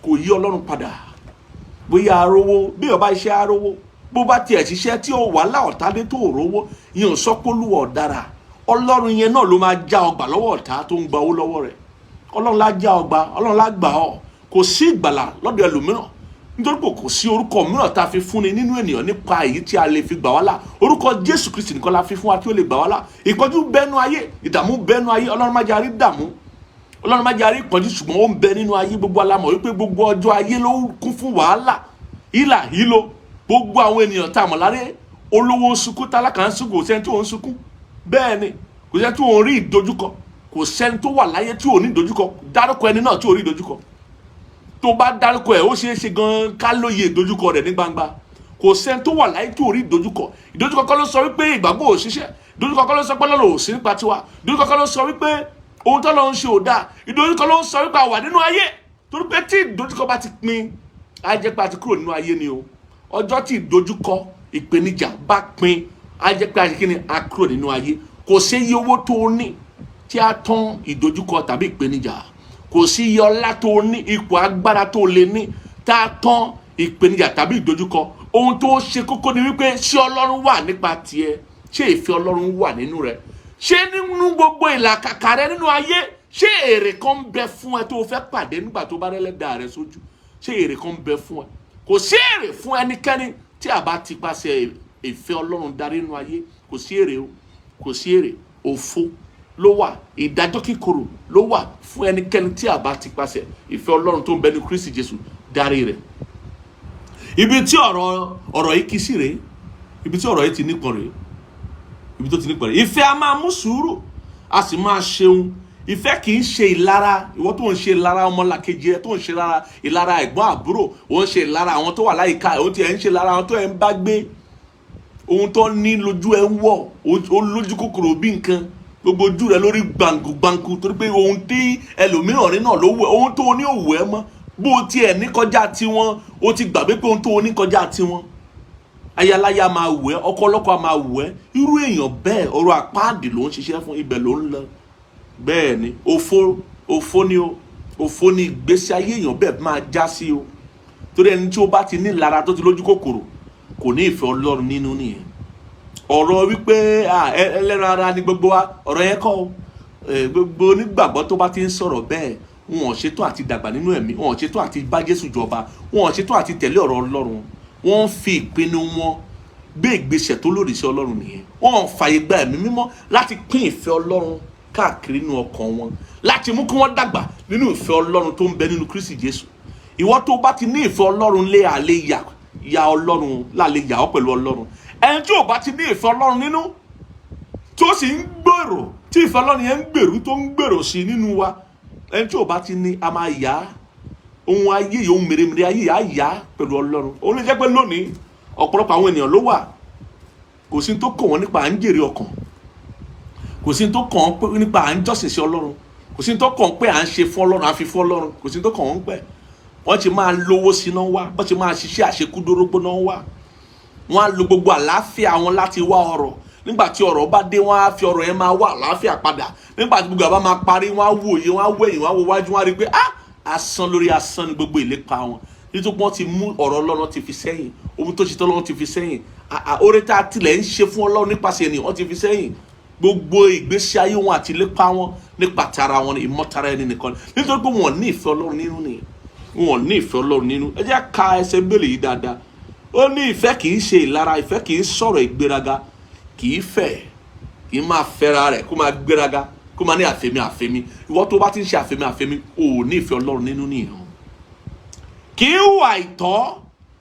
kò yí Ọlọ́run padà. Bóyá arówó, bí o bá iṣẹ́ arówó, bó bá tiẹ̀ ṣiṣẹ́ tí ó wà láọ̀tádé tó rówó, ìyẹn ò sọ pé Olúwa ò dára. Ọlọ́run yẹn náà ló máa já ọgbà lọ́wọ́ ọ̀tá tó ń gba owó lọ́wọ́ rẹ̀. Ọlọ́run lá já ọgbà, Ọlọ́run lá gbà ọ́. Kò sí ìgbàlà lọ́dọ̀ ẹlòmíràn, nítorí pé kò sí orúkọ mìíràn tá a fi fúnni nínú ènìyàn nípa èyí tí a lè fi gbà wá là. Orúkọ Jésù Kristi nìkan la fi fún wa tí ó lè gbà wá là. Ìpọ́njú bẹ́nu ayé, ìdààmú bẹ́nu ayé, Ọlọ́run má jẹ́ a rí dààmú. Ọlọ́run má jẹ́ a rí ìpọ́njú ṣùgbọ́n ó ń bẹ nínú ayé. Gbogbo alámọ̀ wípé gbogbo ọjọ́ ayé ló kún fún wàhálà, ìlà hílo. Gbogbo àwọn ènìyàn tá a mọ̀ láre, olówó ń sunkún, tálákà ń sunkún, kò sẹ́ni tí ò ń sunkún. Bẹ́ẹ̀ ni, kò sẹ́ni tí ò ń rí ìdojúkọ, kò sẹ́ni tó wà láyé tí ò ní ìdojúkọ. Dárúkọ ẹni náà tí ò rí ìdojúkọ. Tó bá dárúkọ ẹ̀ ó ṣeé ṣe gan ká lóye ìdojúkọ rẹ̀ ní gbangba. Kò sẹ́ni tó wà láyé tí ò rí ìdojúkọ. Ìdojúkọ kọ́ ló sọ wípé ìgbàgbọ́ ò ṣiṣẹ́. Ìdojúkọ kọ́ ló sọ pé Ọlọ́run ò sí nípa tiwa. Ìdojúkọ kọ́ ló sọ wípé ohun tó lọ ń ṣe ò dáa. Ìdojúkọ ló ń sọ wípé a wà nínú ayé. Torí pé tí ìdojúkọ bá ti pin, á jẹ́ pé a ti kúrò nínú ayé ni o. Ọjọ́ tí ìdojúkọ ìpèníjà bá pin, á jẹ́ pé a ti kíni, a kúrò nínú ayé. Kò sí iye owó tó o ní tí a tán ìdojúkọ tàbí ìpèníjà. Kò sí iye ọlá tó o ní, ipò agbára tó o lè ní tá a tán ìpèníjà tàbí ìdojúkọ. Ohun tó ṣe kókó ni wípé ṣé Ọlọ́run wà nípa tiẹ̀, ṣé ìfẹ́ Ọlọ́run wà nínú rẹ̀, ṣé nínú gbogbo ìlàkàkà rẹ nínú ayé, ṣé èrè kan ń bẹ fún ẹ tó o fẹ́ pàdé nígbà tó bá rẹ́lẹ́dàá rẹ sójú, ṣé èrè kan ń bẹ fún ẹ. Kò sí èrè fún ẹnikẹ́ni tí a bá ti pàṣẹ ìfẹ́ Ọlọ́run darí nínú ayé. Kò sí èrè o, kò sí èrè. Òfo ló wà, ìdájọ́ kíkorò ló wà fún ẹnikẹ́ni tí a bá ti pàṣẹ ìfẹ́ Ọlọ́run tó ń bẹ ní Kristi Jésù darí rẹ̀. Ibi tí ọ̀rọ̀ yìí kì í sí rèé, ibi tí ọ̀rọ̀ yìí ti nípọn rèé, ibi tó ti nípọn rèé. Ìfẹ́ a máa mú sùúrù, a sì máa ṣeun. Ìfẹ́ kì í ṣe ìlara. Ìwọ tó ń ṣe ìlara ọmọlàkejì ẹ, tó ń ṣe ìlara ẹ̀gbọ́n àbúrò, ó ń ṣe ìlara àwọn tó wà láyìíká ẹ, ó ti ẹ̀ ń ṣe ìlara àwọn tó ẹ̀ ń bá gbé. Ohun tó ní lójú ẹ ń wọ̀, ó lójú kòkòrò bí nǹkan, gbogbo ojú rẹ lórí gbàǹkù torí pé ohun tí ẹlòmíràn rí náà ló wẹ̀, ohun tó ní òwò ẹ mọ́. Bó tiẹ̀ ní kọjá tiwọn, ó ti gbàgbé pé ohun tó ní kọjá tiwọn. Ayaláya máa wẹ̀, ọkọ ọlọ́kọ máa wẹ̀. Irú èèyàn bẹ́ẹ̀ ọ̀rọ̀ àpáàdì ló ń ṣiṣẹ́ fún, ibẹ̀ ló ń lọ. Bẹ́ẹ̀ ni, òfo ni o, òfo ni ìgbésí ayé èèyàn bẹ́ẹ̀ máa já sí o. Torí ẹni tí ó bá ti ní ìlara tó ti lójú kòkòrò, kò ní ìfẹ́ Ọlọ́run nínú nìyẹn. Ọ̀rọ̀ wípé ẹlẹ́ran ara ni gbogbo wa, ọ̀rọ̀ yẹn kọ́ o. Gbogbo onígbàgbọ́ tó bá ti ń sọ̀rọ̀ bẹ́ẹ̀, wọn ò ṣetán àti dàgbà nínú ẹ̀mí, wọn ò ṣetán àti bá Jésù jọba, wọn ò ṣetán àti tẹ̀lé ọ̀rọ̀ Ọlọ́run. Wọ́n fi ìpinnu wọn gbé ìgbésẹ̀ tó lòdì sí Ọlọ́run nìyẹn. Wọ́n ò fààyè gba ẹ̀mí mímọ́ láti pín ìfẹ́ Ọlọ́run káàkiri nínú ọkàn wọn, láti mú kí wọ́n dàgbà nínú ìfẹ́ Ọlọ́run tó ń bẹ nínú Kristi Jésù. Ìwọ tó bá ti ní ìfẹ́ Ọlọ́run lé àlè ya Ọlọ́run, láàlè yà ọ́ pẹ̀lú Ọlọ́run. Ẹni tí ò bá ti ní ìfẹ́ Ọlọ́run nínú, tó sì ń gbèrò, tí ìfẹ́ Ọlọ́run yẹn ń gbèrú, tó ń gbèrò sí nínú wa, ẹni tí ò bá ti ní, a máa yá ohun ayé yìí, ohun mèremère ayé yìí á yá pẹ̀lú Ọlọ́run. Ó lè jẹ́ pé lónìí ọ̀pọ̀lọpọ̀ àwọn ènìyàn ló wà, kò sí tó kàn wọ́n nípa à ń jèrè ọkàn, kò sí tó kàn wọ́n nípa à ń jọ́sìn sí Ọlọ́run, kò sí tó kàn pé à ń ṣe fún Ọlọ́run, à fi fún Ọlọ́run, kò sí tó kàn wọ́n pẹ́. Wọ́n ti máa lówó sí náà wá, wọ́n ti máa ṣiṣẹ́ àṣekúdórógbó náà wá. Wọ́n á lo gbogbo àlàáfíà wọn láti wá ọrọ̀. Nígbà tí ọrọ̀ bá dé, wọ́n á fi ọrọ̀ yẹn máa wá àlàáfíà padà. Nígbà tí gbogbo àbá máa parí, wọ́n á wòye, wọ́n á wẹ̀yìn, wọ́n á wo wájú, wọ́n á rí pé asán lórí asán ni gbogbo ìlépa wọn. Nítorí wọ́n ti mú ọ̀rọ̀ Ọlọ́run ti fi sẹ́yìn, ohun tó ṣe tán Ọlọ́run ti fi sẹ́yìn, oore tá a tilẹ̀ ń ṣe fún Ọlọ́run nípasẹ̀ ènìyàn wọ́n ti fi sẹ́yìn. Gbogbo ìgbésí ayé wọn àti ìlépa wọn nípa tara wọn, ìmọ̀tara ẹni nìkan, nítorí pé wọn ní ìfẹ́ Ọlọ́run nínú nìyẹn. Wọn ní ìfẹ́ Ọlọ́run nínú. Ẹ jẹ́ ká ẹsẹ̀ Bíbélì yìí dáadáa. Ó ní ìfẹ́ kì í ṣe ìlara, ìfẹ́ kì í sọ̀rọ̀ ìgbéraga, kì í fẹ́, kì í máa fẹ́ra rẹ̀ kó máa gbéraga, kó máa ní àfẹ́mi. Ìwọ tó bá ti ń ṣe àfẹ́mi, ò ní ìfẹ́ Ọlọ́run nínú nìyẹn. Kì í hùwà ìtọ́.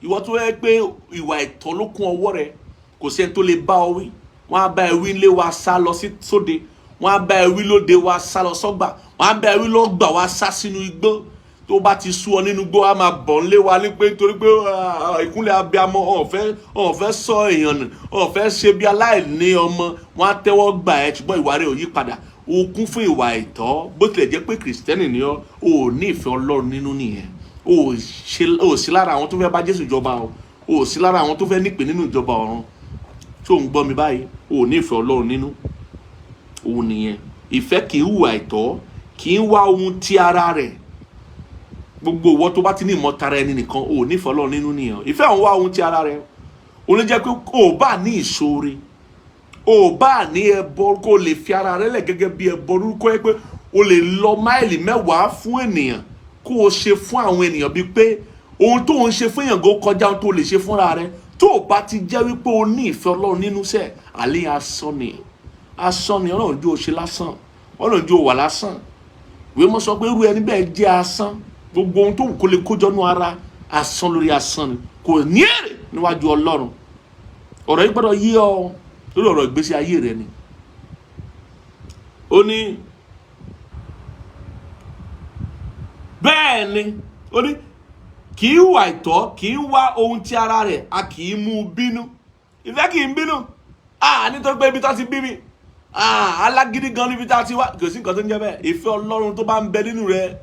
Ìwọ tó yẹ pé ìwà ìtọ́ ló kún ọwọ́ rẹ̀, kò sẹ́ni tó lè bá ọ wí. Wọ́n á bá ẹ wí nílé wa sá lọ sóde, wọ́n á bá ẹ wí lóde wa sá lọ sọ́gbà, wọ́n á bá ẹ wí lọ́gbà wa sá sínú igbó. Tó bá ti sú ọ nínú igbó, a máa bọ̀ nílé wa ní pé nítorí pé ìkúnlẹ̀ abiyamọ ọ̀fẹ́ sọ èèyàn nù, ọ̀fẹ́ ṣe bí aláìní ọmọ, wọ́n á tẹ́wọ́ gbà ẹ́, ṣùgbọ́n ìwà rẹ̀ ò yí padà. O kún fún ìwà ìtọ́, bó tilẹ̀ jẹ́ pé Kìrìsìtẹ́nì ni ọ́, ò ní ìfẹ́ Ọlọ́run nínú nìyẹn. O sí lára àwọn tó fẹ́ bá Jésù jọba, o sí lára àwọn tó fẹ́ nípìn nínú ìjọba ọ̀run. Tó ń gbọ́ mi báyìí, o ní ìfẹ́ Ọlọ́run nínú. Òun nìyẹn. Ìfẹ́ kì í hùwà ìtọ́, kì í wá ohun ti ara rẹ̀. Gbogbo ìwọ tó bá ti ní ìmọ̀tara ẹni nìkan, ò ní ìfẹ́ Ọlọ́run nínú nìyẹn. Ìfẹ́ òun wá ohun ti ara rẹ̀. Ó lè jẹ́ pé o bá ní ìṣòro, o bá ní ẹbọ, kó lè fi ara rẹ̀ lẹ̀ gẹ́gẹ́ bí ẹbọ lórúkọ ẹ pé o lè lọ máìlì 10 fún ènìyàn, kó o ṣe fún àwọn ènìyàn bíi pé ohun tó ń ṣe fún èèyàn gò kọjá ohun tó lè ṣe fúnra rẹ̀. Tó o bá ti jẹ́ wípé o ní ìfẹ́ Ọlọ́run nínú sẹ́, àlẹ́ asán ni Ọlọ́run jó o ṣe lásán, Ọlọ́run jó o wà lásán. ìwé mọ́ sọ pé irú ẹni bẹ́ẹ̀ jẹ́ asán, gbogbo ohun tó wù kó lè kójọ nú ara asán lórí asán ni, kò ní èrè níwájú Ọlọ́run. Ọ̀rọ̀ yìí gbọ́dọ̀ yé ọ lórí ọ̀rọ̀ ìgbésí ayé rẹ ni. Ó ní bẹ́ẹ̀ ni, ó ní kì í wà ìtọ́, kì í wá ohun tí ara rẹ̀, a kì í mú bínú. Ìfẹ́ kì í bínú. Nítorí pé ibi tó ti bí mi, alágídí gan níbi tá ti wá, kò sí nǹkan tó ń jẹ́ bẹ́ẹ̀. Ìfẹ́ Ọlọ́run tó bá ń bẹ nínú rẹ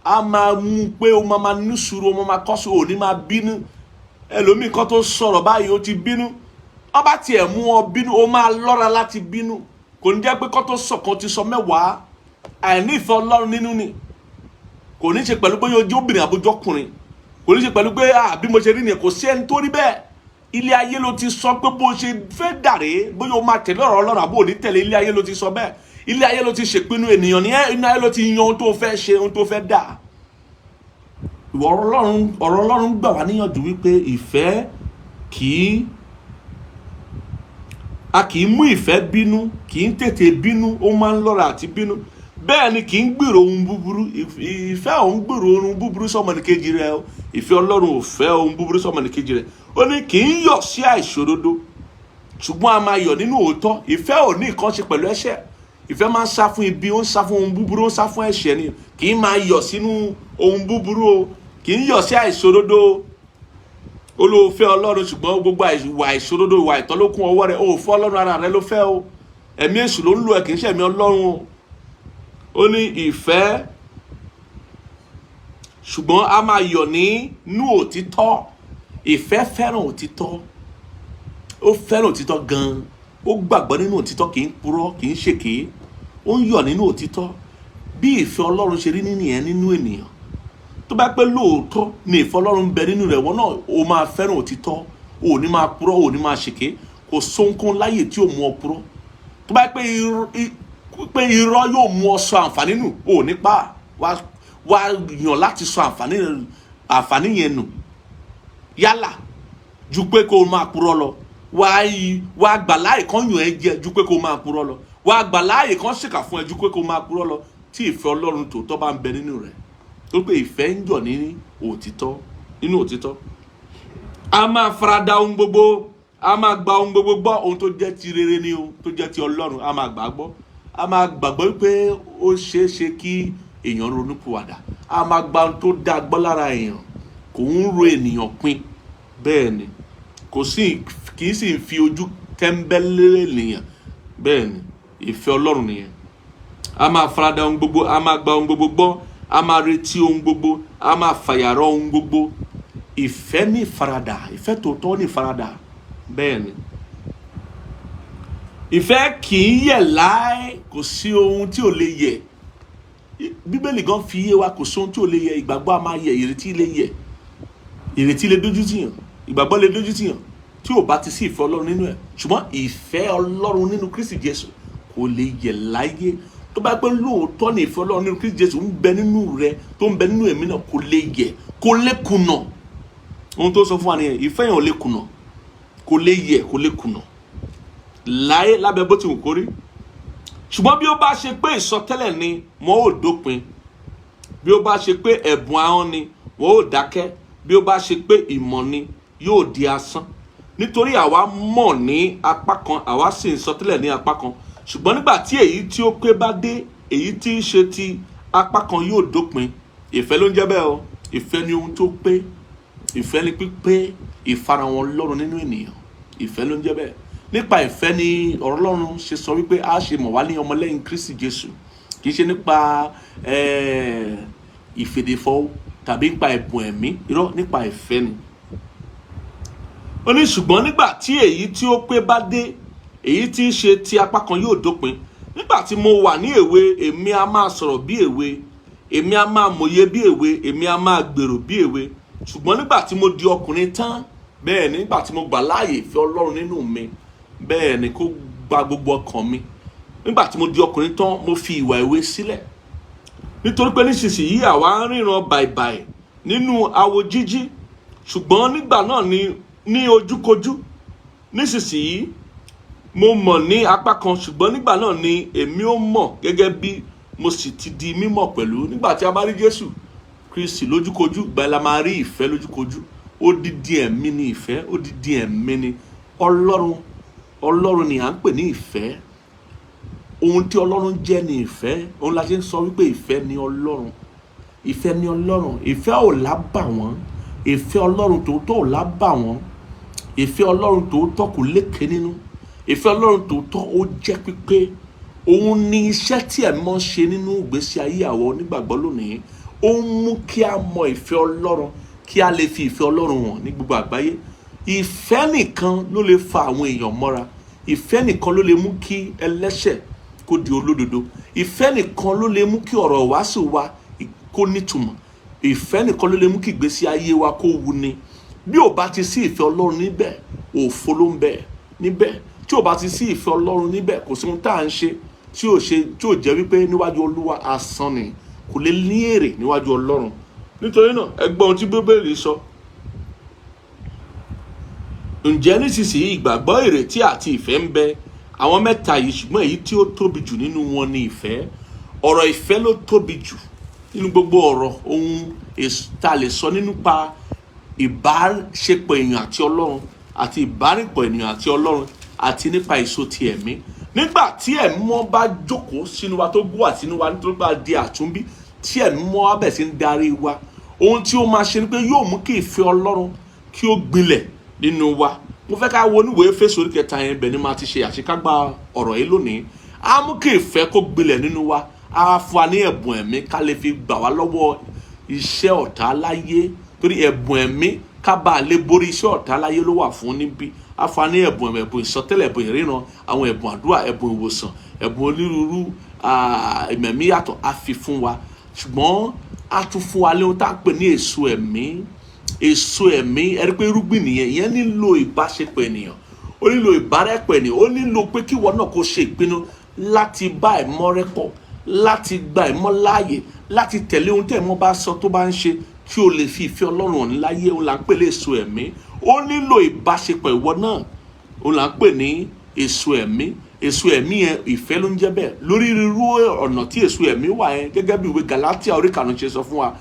a máa mú pé o máa ní sùúrù, o máa kọ́sù, ò ní máa bínú. Ẹlòmíì kan tó sọ̀rọ̀ báyìí ó ti bínú, ó bá tiẹ̀ mú ọ bínú, ó máa lọ́ra láti bínú. Kò ní jẹ́ pé kó tó sọ̀kan ti sọ mẹ́wàá. Àìní ìfẹ́ Ọlọ́run nínú ni. Kò ní ṣe pẹ̀lú pé yóò jẹ́ obìnrin àbójọ́kùnrin, kò ní ṣe pẹ̀lú pé bí mo ṣe rí nìyẹn, kò sí ẹni tó rí bẹ́ẹ̀. Ilé ayé ló ti sọ pé bó ṣe fẹ́ dàré, bóyá o máa tẹ̀lé ọ̀rọ̀ Ọlọ́run àbó ò ní tẹ̀lé. Ilé ayé ló ti sọ bẹ́ẹ̀. Ilé ayé ló ti ṣèpinnu ènìyàn ní ilé ayé ló ti yan ohun tó fẹ́ ṣe, ohun tó fẹ́ dà. Ọ̀rọ̀ Ọlọ́run gbà wá níyànjú wípé ìfẹ́ a kì í mú ìfẹ́ bínú, kì í tètè bínú, ó máa ń lọ́ra àti bínú. Bẹ́ẹ̀ ni kì í gbèrò ohun búburú. Ìfẹ́ ò ń gbèrò ohun búburú sọ́mọnìkejì rẹ̀ o. Ìfẹ́ Ọlọ́run ò fẹ́ ohun búburú sọ́mọnìkejì rẹ̀. Ó ní kì í yọ̀ sí àìṣòdodo, ṣùgbọ́n a máa yọ̀ nínú òótọ́. Ìfẹ́ ò ní nǹkan ṣe pẹ̀lú ẹ̀ṣẹ̀. Ìfẹ́ máa ń sá fún ibi, ó ń sá fún ohun búburú, ó ń sá fún ẹ̀ṣẹ̀ ni. Kì í máa yọ̀ sínú ohun búburú o. Kì í yọ̀ sí àìṣòdodo. Olóòfẹ́ Ọlọ́run, ṣùgbọ́n gbogbo ìwà àìṣòdodo, ìwà ìtọ́lókun ọwọ́ rẹ̀, ó fẹ́ Ọlọ́run ara rẹ̀ ló fẹ́ o. Ẹ̀mí èṣù ló ń lò ẹ́, kì í ṣe ẹ̀mí Ọlọ́run o. Ó ní ìfẹ́, ṣùgbọ́n a máa yọ̀ nínú òtítọ́. Ìfẹ́ fẹ́ràn òtítọ́. Ó fẹ́ràn òtítọ́ gan-an. Ó gbàgbọ́ nínú òtítọ́, kì í purọ́, kì í ṣèké. Ó ń yọ̀ nínú òtítọ́. Bí ìfẹ́ Ọlọ́run ṣe rí nínú ènìyàn. Tó bá pẹ́ lóòótọ́ ni ìfẹ́ Ọlọ́run bẹ nínú rẹ̀, wọ́n náà ó máa fẹ́ràn òtítọ́. Ó ní máa purọ́, ó ní máa ṣèké. Kò sóhunkóhun láyè tí ó mú ọ purọ́. Tó bá pé irọ́ yóò mú ọ sọ àǹfààní nù, ó nípa wá yàn láti sọ àǹfààní yẹn nù. Yálà ju pé kó máa purọ́ lọ. Wá gbà láàyè kan yàn ẹ́ jẹ ju pé kó máa purọ́ lọ. Wá gbà láàyè kan ṣèkà fún ẹ ju pé kó máa purọ́ lọ. Tí ìfẹ́ Ọlọ́run tòótọ́ bá ń bẹ nínú rẹ̀, tó pé ìfẹ́ ń yọ̀ nínú òtítọ́. A máa farada ohun gbogbo, a máa gba ohun gbogbo gbọ́, ohun tó jẹ́ ti rere ni o, tó jẹ́ ti Ọlọ́run, a máa gbà gbọ́. A máa gbàgbọ́ wípé ó ṣeé ṣe kí èèyàn ronúpìwàdà. A máa gba ohun tó dáa gbọ́ lára èèyàn, kò ń ro ènìyàn pin. Bẹ́ẹ̀ ni, kì í sì fi ojú tẹ́ńbẹ́lẹ́ ènìyàn. Bẹ́ẹ̀ ni, ìfẹ́ Ọlọ́run nìyẹn. A máa farada ohun gbogbo, a máa gba ohun gbogbo gbọ́, a máa retí ohun gbogbo, a máa fàyàrọ́ ohun gbogbo. Ìfẹ́ ní ìfaradà, ìfẹ́ tòótọ́ ní ìfaradà. Bẹ́ẹ̀ ni, ìfẹ́ kì í yẹ̀ láé, kò sí ohun tí ò lè yẹ̀. Bíbélì gan fi yé wa, kò sí ohun tí ò lè yẹ̀. Ìgbàgbọ́ a máa yẹ̀, ìrètí lè yẹ̀, ìrètí lè dójú tìyàn, ìgbàgbọ́ lè dójú tìyàn tí ò bá ti sí ìfẹ́ Ọlọ́run nínú ẹ̀. Ṣùgbọ́n ìfẹ́ Ọlọ́run nínú Kristi Jésù kò lè yẹ̀ láyé. Tó bá pẹ́ lóòótọ́ ni ìfẹ́ Ọlọ́run nínú Kristi Jésù ń bẹ nínú rẹ, tó ń bẹ nínú ẹ̀mí náà, kò lè yẹ̀, kò lè kùnà. Ohun tó sọ fún wa nìyẹn, ìfẹ́ yẹn ò lè kùnà, kò lè yẹ̀, kò lè kùnà láyé lábẹ́ bó ti wù kó rí. Ṣùgbọ́n bí ó bá ṣe pé ìsọtẹ́lẹ̀ ni, wọn ò dópin. Bí ó bá ṣe pé ẹ̀bùn ahọ́n ni, wọn ò dákẹ́. Bí ó bá ṣe pé ìmọ̀ ni, yóò di asán. Nítorí àwa mọ̀ ní apá kan, àwa sì ń sọtẹ́lẹ̀ ní apá kan. Ṣùgbọ́n nígbà tí èyí tí ó pé bá dé, èyí tí í ṣe ti apá kan yóò dópin. Ìfẹ́ ló ń jẹ́ bẹ́ẹ̀ o. Ìfẹ́ ni ohun tó pé. Ìfẹ́ ni pípé ìfarahàn Ọlọ́run nínú ènìyàn. Ìfẹ́ ló ń jẹ́ bẹ́ẹ̀. Nípa ìfẹ́ ni ọ̀rọ̀ Ọlọ́run ṣe sọ wípé a ṣe mọ̀ wá ní ọmọlẹ́yìn Kristi Jésù. Kì í ṣe nípa ìfèdèfọ̀ tàbí nípa ẹ̀bùn ẹ̀mí. Irọ́, nípa ìfẹ́ ni. Ó ní ṣùgbọ́n nígbà tí èyí tí ó pé bá dé, èyí tí í ṣe ti apá kan yóò dópin. Nígbà tí mo wà ní èwe, èmi a máa sọ̀rọ̀ bí èwe, èmi a máa mòye bí èwe, èmi a máa gbèrò bí èwe. Ṣùgbọ́n nígbà tí mo di ọkùnrin tán, bẹ́ẹ̀ ni, nígbà tí mo gbà láàyè ìfẹ́ Ọlọ́run nínú mi, bẹ́ẹ̀ ni kó gba gbogbo ọkàn mi. Nígbà tí mo di ọkùnrin tán, mo fi ìwà èwe sílẹ̀. Nítorí pé nísinsìnyí àwa ń ríran bàìbàì nínú awo jíjí. Ṣùgbọ́n nígbà náà ni ní ojúkojú. Nísinsìnyí mo mọ̀ ní apá kan, ṣùgbọ́n nígbà náà ni èmi ó mọ̀ gẹ́gẹ́ bí mo sì ti di mímọ̀ pẹ̀lú. Nígbà tí a bá rí Jésù Kristi lójúkojú, ìgbà la máa rí ìfẹ́ lójúkojú. Odidi ẹ̀mí ni ìfẹ́, odidi ẹ̀mí ni Ọlọ́run ni à ń pè ní ìfẹ́. Ohun tí Ọlọ́run jẹ́ ni ìfẹ́. Òun la ṣe ń sọ wípé ìfẹ́ ni Ọlọ́run. Ìfẹ́ ni Ọlọ́run. Ìfẹ́ ò lábàwọ́n. Ìfẹ́ Ọlọ́run tòótọ́ ò lábàwọ́n. Ìfẹ́ Ọlọ́run tòótọ́ kò lékè nínú. Ìfẹ́ Ọlọ́run tòótọ́ ó jẹ́ pípé. Òun ni iṣẹ́ tí ẹ̀mí mọ́ ṣe nínú ìgbésí ayé àwọn onígbàgbọ́ lónìí. Ó ń mú kí a mọ ìfẹ́ Ọlọ́run, kí a lè fi ìfẹ́ Ọlọ́run hàn ní gbogbo àgbáyé. Ìfẹ́ nìkan ló lè fa àwọn èèyàn mọ́ra. Ìfẹ́ nìkan ló lè mú kí ẹlẹ́ṣẹ̀ kó di olódodo. Ìfẹ́ nìkan ló lè mú kí ọ̀rọ̀ wàásù wa kó nítumọ̀. Ìfẹ́ nìkan ló lè mú kí ìgbésí ayé wa kó wuni. Bí ò bá ti sí ìfẹ́ Ọlọ́run níbẹ̀, òfo ló ń bẹ níbẹ̀. Tí ò bá ti sí ìfẹ́ Ọlọ́run níbẹ̀, kò sí ohun tá à ń ṣe tí ò jẹ́ wípé níwájú Olúwa asán ni, kò lè ní èrè níwájú Ọlọ́run. Nítorí náà ẹ gbọ́ ohun tí Bíbélì sọ. Ǹjẹ́ nísinsìnyí ìgbàgbọ́, ìrètí àti ìfẹ́ ń bẹ, àwọn mẹ́ta yìí, ṣùgbọ́n èyí tí ó tóbi jù nínú wọn ni ìfẹ́. Ọ̀rọ̀ ìfẹ́ ló tóbi jù nínú gbogbo ọ̀rọ̀ ohun tá a lè sọ nípa ìbáṣepọ̀ èèyàn àti Ọlọ́run, àti ìbárìnpọ̀ ènìyàn àti Ọlọ́run, àti nípa èso ti ẹ̀mí. Nígbà tí ẹ̀mí mọ́ bá jókòó sínú wa, tó gbọ́ àtinú wa, nítorí pé a di àtúnbí, tí ẹ̀mí mọ́ wá bẹ̀ sí ń darí wa, ohun tí ó máa ṣe ni pé yóò mú kí ìfẹ́ Ọlọ́run kí ó gbilẹ̀ nínú wa. Mo fẹ́ ká wo níwèé Éfésù orí 3 yẹn, bẹ̀ ni máa ti ṣe àṣekágbá ọ̀rọ̀ yìí lónìí. Á mú kí ìfẹ́ kó gbilẹ̀ nínú wa. Á fún wa ní ẹ̀bùn ẹ̀mí ká lè fi gbà wá lọ́wọ́ iṣẹ́ ọ̀tá láyé. Torí ẹ̀bùn ẹ̀mí ká bá lè borí iṣẹ́ ọ̀tá láyé ló wà fún níbí. Á fún wa ní ẹ̀bùn ìsọtẹ́lẹ̀, ẹ̀bùn ìríran, àwọn ẹ̀bùn àdúrà, ẹ̀bùn ìwòsàn, ẹ̀bùn onírúurú ẹ̀mí yàtọ̀ á fi fún wa. Ṣùgbọ́n á tún fún wa léhun tá à ń pè ní èso ẹ̀mí. Èso ẹ̀mí, ẹ rí pé irúgbìn nìyẹn. Ìyẹn nílò ìbáṣepọ̀ ènìyàn, ó nílò ìbárẹ́pọ̀ ènìyàn, ó nílò pé kí ìwọ náà kó ṣe ìpinnu láti bá ẹ̀mọ́ rẹ pọ̀, láti gba ẹ̀mọ́ láàyè, láti tẹ̀lé ohun tí ẹ̀mọ́ bá sọ tó bá ń ṣe, kí o lè fi ìfẹ́ Ọlọ́run hàn láyé. Òun là ń pè ní èso ẹ̀mí. Ó nílò ìbáṣepọ̀ ìwọ náà. Òun là ń pè ní èso ẹ̀mí. Èso ẹ̀mí yẹn ìfẹ́ ló ń jẹ́ bẹ́ẹ̀. Lórí irú ọ̀nà tí èso ẹ̀mí wà yẹn, gẹ́gẹ́ bí ìwé Galatia orí 5 ṣe sọ fún wa,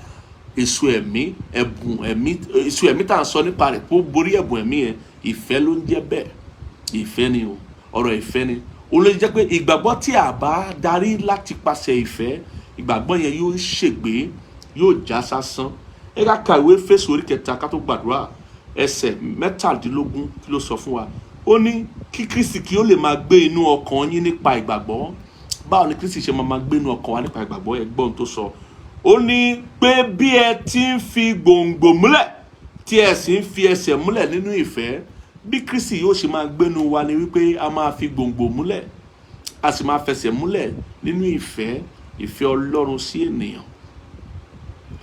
èso ẹ̀mí, ẹ̀bùn ẹ̀mí, èso ẹ̀mí tá à ń sọ nípa rẹ̀ kó borí ẹ̀bùn ẹ̀mí yẹn, ìfẹ́ ló ń jẹ́ bẹ́ẹ̀. Ìfẹ́ ni o, ọ̀rọ̀ ìfẹ́ ni. Òun ló jẹ́ pé ìgbàgbọ́ tí a bá darí láti pàṣẹ ìfẹ́, ìgbàgbọ́ yẹn yóò ṣègbé, yóò já sásán. Ẹ ká ka ìwé Éfésù orí 3 ká tó gbàdúrà, ẹsẹ̀ 17 kí ló sọ fún wa. Ó ní kí Kristi kí ó lè máa gbé inú ọkàn yín nípa ìgbàgbọ́. Báwo ni Kristi ṣe máa gbé inú ọkàn wa nípa ìgbàgbọ́? Ẹ gbọ́ ohun tó sọ. Ó ní pé bí ẹ ti ń fi gbòǹgbò múlẹ̀, tí ẹ sì ń fi ẹsẹ̀ múlẹ̀ nínú ìfẹ́, bí Kristi yóò ṣe máa gbénu wa ni wípé a máa fi gbòǹgbò múlẹ̀, a sì máa fẹsẹ̀ múlẹ̀ nínú ìfẹ́. Ìfẹ́ Ọlọ́run sí ènìyàn,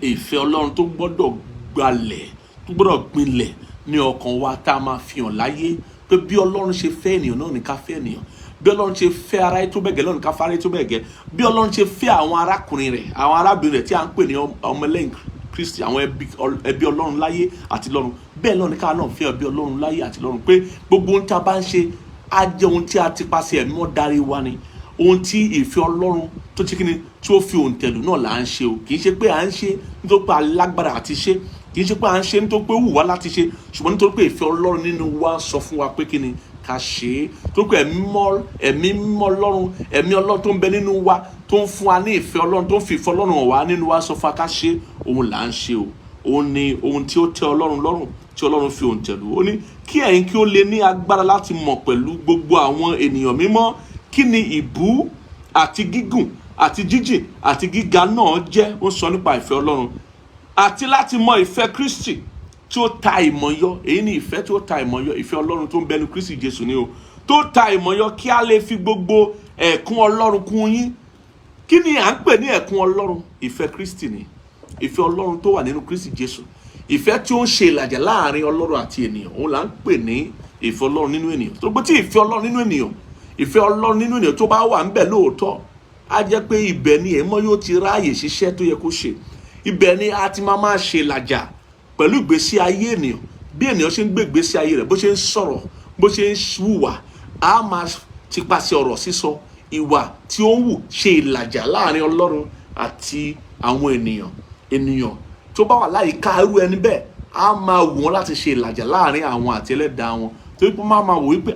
ìfẹ́ Ọlọ́run tó gbọ́dọ̀ gbalẹ̀, tó gbọ́dọ̀ gbinlẹ̀ ní ọkàn wa, tá a máa fi hàn láyé pé bí Ọlọ́run ṣe fẹ́ ènìyàn náà ni ká fẹ́ ènìyàn. Bí Ọlọ́run ṣe fẹ́ aráyé tó bẹ́ẹ̀ gẹ́ lọ́nà ká fẹ́ aráyé tó bẹ́ẹ̀ gẹ́. Bí Ọlọ́run ṣe fẹ́ àwọn arákùnrin rẹ̀, àwọn arábìnrin rẹ̀ tí a ń pè ní ọmọlẹ́yìn Kristi, àwọn ẹbí Ọlọ́run láyé àti lọ́run, bẹ́ẹ̀ lọ́nà ká náà fẹ́ ẹbí Ọlọ́run láyé àti lọ́run. Pé gbogbo ohun tí a bá ń ṣe á jẹ́ ohun tí a ti pàṣẹ ẹ̀mí mọ́ darí wa ni. Ohun tí ìfẹ́ Ọlọ́run tó ṣe kíni tí ó fi òǹtẹ̀lù náà là ń ṣe o. Kì í ṣe pé à ń ṣe nítorí pé a lágbára àti ṣe, kì í ṣe pé à ń ṣe nítorí pé ó wù wá láti ṣe, ṣùgbọ́n nítorí pé ìfẹ́ Ọlọ́run nínú wa sọ fún wa pé kíni ká ṣe é. Torí pé ẹ̀mí mímọ́ Ọlọ́run, ẹ̀mí Ọlọ́run tó ń bẹ nínú wa, tó ń fún wa ní ìfẹ́ Ọlọ́run, tó ń fi ìfẹ́ Ọlọ́run hàn wá nínú wa, sọ fún wa ká ṣe é. Òun là ń ṣe o. Òun ni ohun tí ó tẹ́ Ọlọ́run lọ́rùn, tí Ọlọ́run fi òǹtẹ̀lù. Ó ní kí ẹ̀yin kí ó lè ní agbára láti mọ̀ pẹ̀lú gbogbo àwọn ènìyàn mímọ́ kí ni ìbú àti gígùn àti jíjìn àti gíga náà jẹ́. Ó sọ nípa ìfẹ́ Ọlọ́run. Àti láti mọ ìfẹ́ Kristi tí ó ta ìmọ̀ yọ. Èyí ni ìfẹ́ tí ó ta ìmọ̀ yọ. Ìfẹ́ Ọlọ́run tó ń bẹnu Kristi Jésù ni o, tó ta ìmọ̀ yọ, kí a lè fi gbogbo ẹ̀kún Ọlọ́run kún yín. Kí ni à ń pè ní ẹ̀kún Ọlọ́run? Ìfẹ́ Kristi ni. Ìfẹ́ Ọlọ́run tó wà nínú Kristi Jésù. Ìfẹ́ tí ó ń ṣe ìlàjà láàrin Ọlọ́run àti ènìyàn. Òun là ń pè ní ìfẹ́ Ọlọ́run nínú ènìyàn. Tó gbé tí ìfẹ́ Ọlọ́run nínú ènìyàn, ìfẹ́ Ọlọ́run nínú ènìyàn tó bá wà ńbẹ̀ lóòótọ́, á jẹ́ pé ibẹ̀ ni ẹ̀mọ́ yóò ti ráàyè ṣiṣẹ́ tó yẹ kó ṣe. Ibẹ̀ ni a ti máa ṣe ìlàjà pẹ̀lú ìgbésí ayé ènìyàn. Bí ènìyàn ṣe ń gbé ìgbésí ayé rẹ̀, bó ṣe ń sọ̀rọ̀, bó ṣe ń hùwà, á máa ti pàṣẹ ọ̀rọ̀ sísọ, ìwà tí ó ń wù ṣe ìlàjà láàrin Ọlọ́run àti àwọn ènìyàn tó bá wà láyìíká irú ẹni bẹ́ẹ̀ á máa wù wọ́n láti ṣe ìlàjà láàrin àwọn àti ẹlẹ́dàá wọn, torí pé máa wò wípé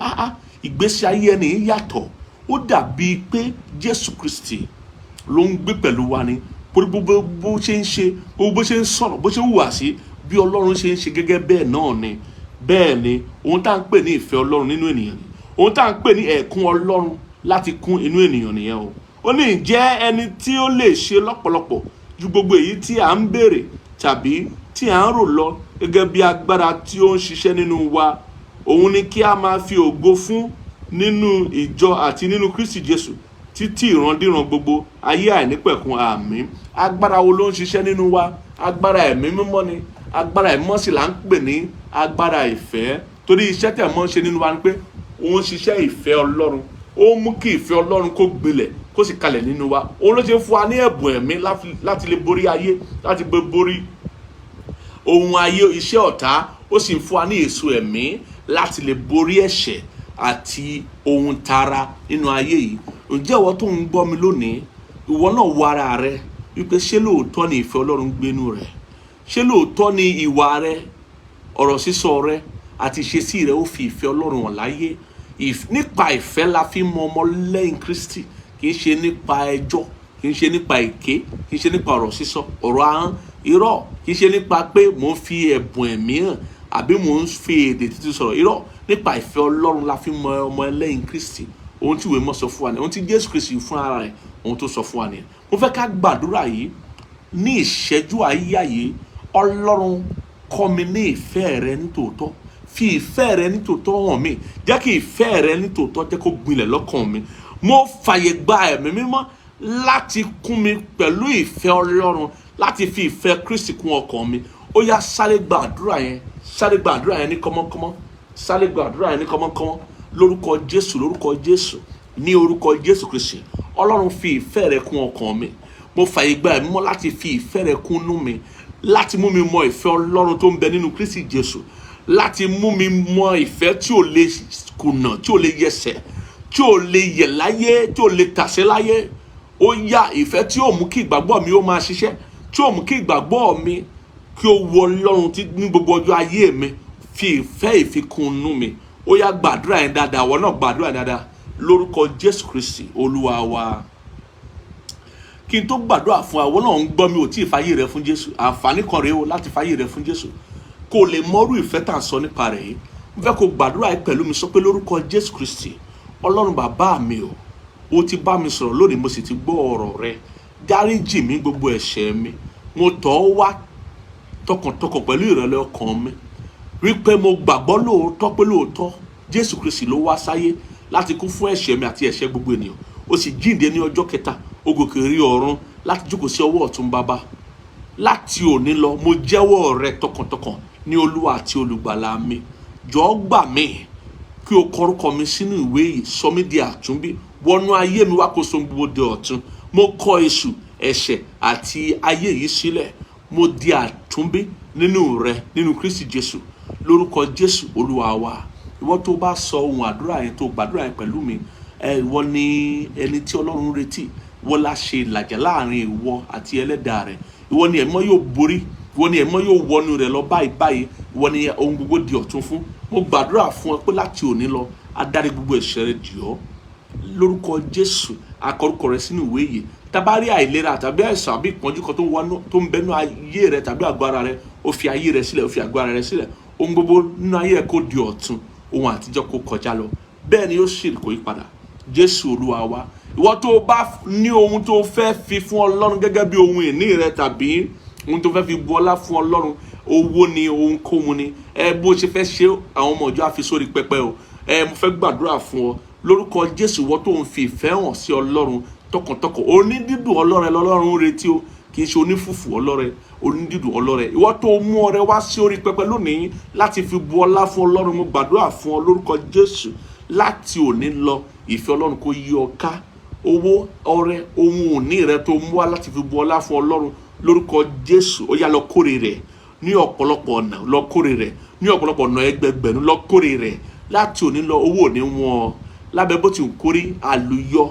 ìgbésí ayé ẹni yàtọ̀, ó dàbí pé Jésù Kristi ló ń gbé pẹ̀lú wa ni, bó ṣe ń ṣe, bó ṣe ń sọ̀rọ̀, bó ṣe ń hùwà sí, bí Ọlọ́run ṣe ń ṣe gẹ́gẹ́ bẹ́ẹ̀ náà ni. Bẹ́ẹ̀ ni ohun tá à ń pè ní ìfẹ́ Ọlọ́run nínú ènìyàn ni, ohun tá à ń pè ní ẹ̀kún Ọlọ́run láti kún inú ènìyàn nìyẹn o. Ó ní ìjẹ́ ẹni tí ó lè ṣe lọ́pọ̀lọpọ̀ ju gbogbo èyí tí à ń béèrè tàbí tí à ń rò lọ, gẹ́gẹ́ bí agbára tí ó ń ṣiṣẹ́ nínú wa. Òun ni kí a máa fi ògo fún nínú ìjọ àti nínú Kristi Jésù títí ìrandíran gbogbo ayé àìnípẹ̀kun. Àmín. Agbára wo ló ń ṣiṣẹ́ nínú wa? Agbára ẹ̀mí mímọ́ ni. Agbára ẹ̀mí mímọ́ sì là ń pè ní agbára ìfẹ́, torí iṣẹ́ tẹ̀ mọ́ ń ṣe nínú wa ni pé ó ń ṣiṣẹ́ ìfẹ́ Ọlọ́run. Ó mú kí ìfẹ́ Ọlọ́run kó gbilẹ̀ kó sì kalẹ̀ nínú wa. Òun ló ṣe fún wa ní ẹ̀bùn ẹ̀mí láti lè borí ayé, láti borí ohun ayé, iṣẹ́ ọ̀tá. Ó sì fún wa ní èso ẹ̀mí láti lè borí ẹ̀ṣẹ̀ àti ohun tara nínú ayé yìí. Ǹjẹ́ ìwọ tó ń gbọ́ mi lónìí, ìwọ náà wo ara rẹ wípé ṣé lóòótọ́ ni ìfẹ́ Ọlọ́run gbénú rẹ? Ṣé lóòótọ́ ni ìwà rẹ, ọ̀rọ̀ sísọ rẹ àti ìṣesí rẹ ó fi ìfẹ́ Ọlọ́run hàn láyé? Nípa ìfẹ́ la fi mọ ọmọ lẹ́yìn Kristi, kì í ṣe nípa ẹjọ́, kì í ṣe nípa èké, kì í ṣe nípa ọ̀rọ̀ sísọ, ọ̀rọ̀ ahọ́n, irọ́, kì í ṣe nípa pé mò ń fi ẹ̀bùn ẹ̀mí hàn àbí mò ń fi èdè títí sọ̀rọ̀, irọ́. Nípa ìfẹ́ Ọlọ́run la fi mọ ọmọ ẹlẹ́yìn Kristi. Ohun tí ìwé mọ́ sọ fún wa ni, ohun tí Jésù Kristi fún ara rẹ̀, ohun tó sọ fún wa ni. Mo fẹ́ ká gbàdúrà yìí ní ìṣẹ́jú àyíyá yìí. Ọlọ́run, kọ́ mi ní ìfẹ́ rẹ nítòótọ́, fi ìfẹ́ rẹ nítòótọ́ hàn mí, jẹ́ kí ìfẹ́ rẹ nítòótọ́ jẹ́ kó gbilẹ̀ lọ́kàn mi. Mo fàyè gba ẹ̀mí mímọ́ láti kún mi pẹ̀lú ìfẹ́ Ọlọ́run, láti fi ìfẹ́ Kristi kún ọkàn mi. Ó yá sáré gbàdúrà yẹn, sáré gbàdúrà yẹn ní kọ́mọ́kọ́mọ́, sáré gbàdúrà yẹn ní kọ́mọ́kọ́mọ́, lórúkọ Jésù, lórúkọ Jésù, ní orúkọ Jésù Kristi. Ọlọ́run, fi ìfẹ́ rẹ kún ọkàn mi. Mo fàyè gba ẹ̀mí mímọ́ láti fi ìfẹ́ rẹ kún inú mi, láti mú mi mọ ìfẹ́ Ọlọ́run tó ń bẹ nínú Kristi Jésù, láti mú mi mọ ìfẹ́ tí ò lè kùnà, tí ò lè yẹsẹ̀, tí ò lè yẹ̀ láyé, tí ò lè tàsé láyé. Ó yá ìfẹ́ tí ó mú kí ìgbàgbọ́ mi ó máa ṣiṣẹ́, tí ó mú kí ìgbàgbọ́ mi kí ó wọ Ọlọ́run ní gbogbo ọjọ́ ayé mi. Fi ìfẹ́ ìfikún inú mi. Ó yá gbàdúrà yẹn dáadáa, àwọn náà gbàdúrà yẹn dáadáa lórúkọ Jésù Kristi Olúwa wa. Kí n tó gbàdúrà fún àwọn náà ń gbọ́ mi ò tí ì fàyè rẹ fún Jésù. Àǹfààní kan rèé o láti fàyè rẹ fún Jésù kó lè mọrú ìfẹ́ tá à ń sọ nípa rẹ̀ yìí. Mo fẹ́ kó gbàdúrà yìí pẹ̀lú mi, sọ pé lórúkọ Jésù Kristi, Ọlọ́run bàbá mi o, ó ti bá mi sọ̀rọ̀ lónìí, mo sì ti gbọ́ ọ̀rọ̀ rẹ. Dáríjì mí gbogbo ẹ̀ṣẹ̀ mi. Mo tọ̀ ọ́ wá tọkàntọkàn pẹ̀lú ìrẹ̀lẹ̀ ọkàn mi. Rí pé mo gbàgbọ́ lóòótọ́ pé lóòótọ́ Jésù Kristi ló wá sáyé láti kú fún ẹ̀ṣẹ̀ mi àti ẹ̀ṣẹ̀ gbogbo ènìyàn. Ó sì jíǹde ní ọjọ́ kẹta, ó gòkè rí ọ̀run láti jókòó sí ọwọ́ ọ̀tún Baba. Láti òní lọ mo jẹ́wọ́ rẹ tọkàntọkàn ní Olúwa àti olùgbàlà mi. Jọ̀ọ́ gbà mí kí o kọ orúkọ mi sínú ìwé yìí, sọ mí di àtúnbí, wọnú ayé mi wá kó so gbogbo di ọ̀tun. Mo kọ̀ èṣù, ẹ̀ṣẹ̀ àti ayé yìí sílẹ̀. Mo di àtúnbí nínú rẹ, nínú Kristi Jésù, lórúkọ Jésù Olúwa wa. Ìwọ tó bá sọ ohun àdúrà yẹn, tó gbàdúrà yẹn pẹ̀lú mi, ìwọ ni ẹni tí Ọlọ́run retí. Ìwọ la ṣe ìlàjà láàrin ìwọ àti ẹlẹ́dàá rẹ. Ìwọ ni ẹ̀mọ́ yóò borí, ìwọ ni ẹ̀mọ́ yóò wọnú rẹ lọ báyìí. Ìwọ ni ohun gbogbo di ọ̀tun fún. Mo gbàdúrà fún ẹ pé láti òní lọ adarí gbogbo ẹ̀ṣẹ̀ rẹ jì ọ́ lórúkọ Jésù. Akọrúkọ rẹ sínú ìwé yìí. Tàbá rí àìlera tàbí àìsàn àbí ìpọ́njú kan tó ń bẹnu ayé rẹ tàbí àgọ́ ara rẹ, ó fi ayé rẹ sílẹ̀, ó fi àgọ́ ara rẹ sílẹ̀. Ohun gbogbo nínú ayé rẹ kó di ọ̀tun, ohun àtijọ́ kó kọjá lọ. Bẹ́ẹ̀ ni yóò sì kó yí padà. Jésù Olúwa wa. Ìwọ tó bá ní ohun tó fẹ́ fi fún Ọlọ́run gẹ́gẹ́ bí ohun ìní rẹ tàbí ohun tó fẹ́ fi bu ọlá fún Ọlọ́run, owó ni, ohunkóhun ni, bó ṣe fẹ́ ṣe àwọn ọmọ ìjọ á fi sórí pẹpẹ o. Mo fẹ́ gbàdúrà fún ọ lórúkọ Jésù. Ìwọ tó ń fi ìfẹ́ hàn sí Ọlọ́run tọkàntọkàn, onídídùn ọlọ́rẹ lọ́lọ́run retí o, kì í ṣe onífùfù ọlọ́rẹ, onídídùn ọlọ́rẹ. Ìwọ tó mú ọrẹ wá sí orí pẹpẹ lónìí láti fi bu ọlá fún Ọlọ́run, mo gbàdúrà fún ọ lórúkọ Jésù. Láti òní lọ ìfẹ́ Ọlọ́run kó yí ọ ká. Owó, ọrẹ, ohun òní rẹ tó mú wá láti fi bu ọlá fún Ọlọ́run lórúkọ Jésù, ó yá lọ kórè rẹ̀ ní ọ̀pọ̀lọpọ̀ ọ̀nà, lọ kórè rẹ̀ ní ọ̀pọ̀lọpọ̀ ọ̀nà ẹgbẹgbẹ̀rún, lọ kórè rẹ̀. Láti òní lọ owó òní wọn lábẹ́ bó ti ń kórè àlùyọ,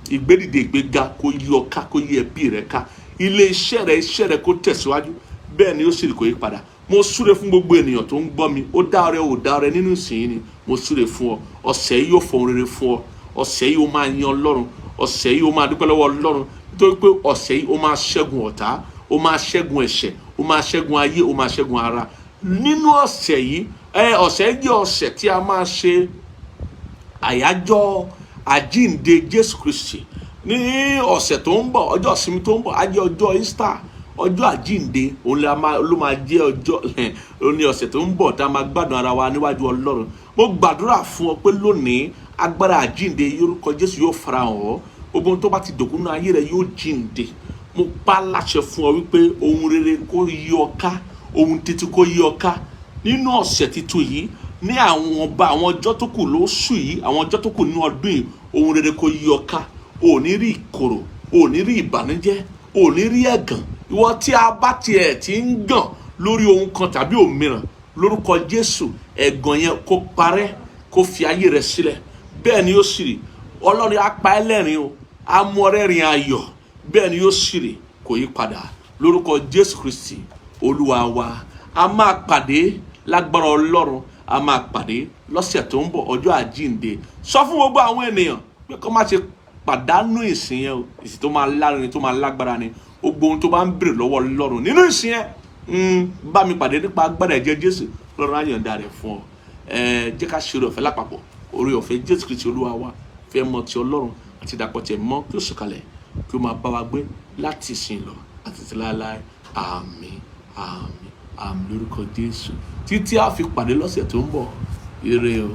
ìgbédìde ìgbéga kó yí ọ ká, kó yí ẹbí rẹ ká, ilé iṣẹ́ rẹ kó tẹ̀síwájú, bẹ́ẹ̀ ni ó sì kò yí padà. Mo súre fún gbogbo ènìyàn tó ń gbọ́ mi, ó dá ọrẹ ò dá ọrẹ nínú ìsìn yìí ni, mo súre fún ọ. Ọ̀sẹ̀ yìí yóò fọhùn rere fún ọ, ọ̀sẹ̀ yìí ó máa yan Ọlọ́run, ọ̀sẹ̀ yìí ó máa dúpẹ́ lọ́wọ́ Ọlọ́run, nítorí pé ọ̀sẹ̀ yìí ó máa ṣẹ́gun ọ̀tá, ó máa ṣẹ́gun ẹ̀ṣẹ̀, ó máa ṣẹ́gun ayé, ó máa ṣẹ́gun ara. Nínú ọ̀sẹ̀ yìí, ọ̀sẹ̀ yìí jẹ́ ọ̀sẹ̀ tí a máa ṣe àyájọ́ àjíǹde Jésù Kristi. Ní ọ̀sẹ̀ tó ń bọ̀, ọjọ́ ìsinmi tó ń bọ̀ á jẹ́ ọjọ́ Easter, ọjọ́ àjíǹde, òun ló máa jẹ́ ọjọ́ ní ọ̀sẹ̀ tó ń bọ̀ tá a máa gbádùn ara wa níwájú Ọlọ́run. Mo gbàdúrà fún ọ pé lónìí agbára àjíǹde orúkọ Jésù yóò farahàn ọ́, gbogbo ohun tó bá ti dòkú nínú ayé rẹ yóò jíǹde. Mo pa láṣẹ fún ọ wípé ohun rere kó yí ọ ká, ohun títí kó yí ọ ká nínú ọ̀sẹ̀ titun yìí, ní àwọn ọjọ́ tó kù lóṣù yìí, àwọn ọjọ́ tó kù nínú ọdún yìí, ohun rere kó yí ọ ká. O ní rí ìkorò, o ní rí ìbànújẹ́, o ní rí ẹ̀gàn. Ìwọ tí a bá tiẹ̀ ti ń gàn lórí ohun kan tàbí òmíràn, lórúkọ Jésù ẹ̀gàn yẹn kó parẹ́, kó fi ayé rẹ sílẹ̀. Bẹ́ẹ̀ ni yóò sì rí. Ọlọ́run á pa ẹ́ lẹ́rìn o, á mú ọ rẹ́rìn ayọ̀. Bẹ́ẹ̀ ni yóò sì rí, kò yí padà. Lórúkọ Jésù Kristi Olúwa wa. A máa pàdé lágbára Ọlọ́run, a máa pàdé lọ́sẹ̀ tó ń bọ̀, ọjọ́ àjíǹde. Sọ fún gbogbo àwọn ènìyàn pé kó má ṣe pàdánù ìsìn yẹn o, ìsìn tó máa lárinrin, tó máa lágbára ni. Gbogbo ohun tó bá ń bèrè lọ́wọ́ Ọlọ́run nínú ìsìn yẹn, bá mi pàdé nípa agbára ẹ̀jẹ̀ Jésù, Ọlọ́run á yọ̀ǹda rẹ̀ fún ọ. Jẹ́ ká ṣe oore ọ̀fẹ́ lápapọ̀, oore ọ̀fẹ́ Jésù Kristi Olúwa wa, fẹ́ mọ ti Ọlọ́run àti ìdàpọ̀ tẹ̀ mọ́ kí ó sọ̀kalẹ̀, kí ó máa bá wa gbé láti ìsìn lọ àti títí láéláé. Àmín, àmín, àmín lórúkọ Jésù. Títí a fi pàdé lọ́sẹ̀ tó ń bọ̀. Ire o.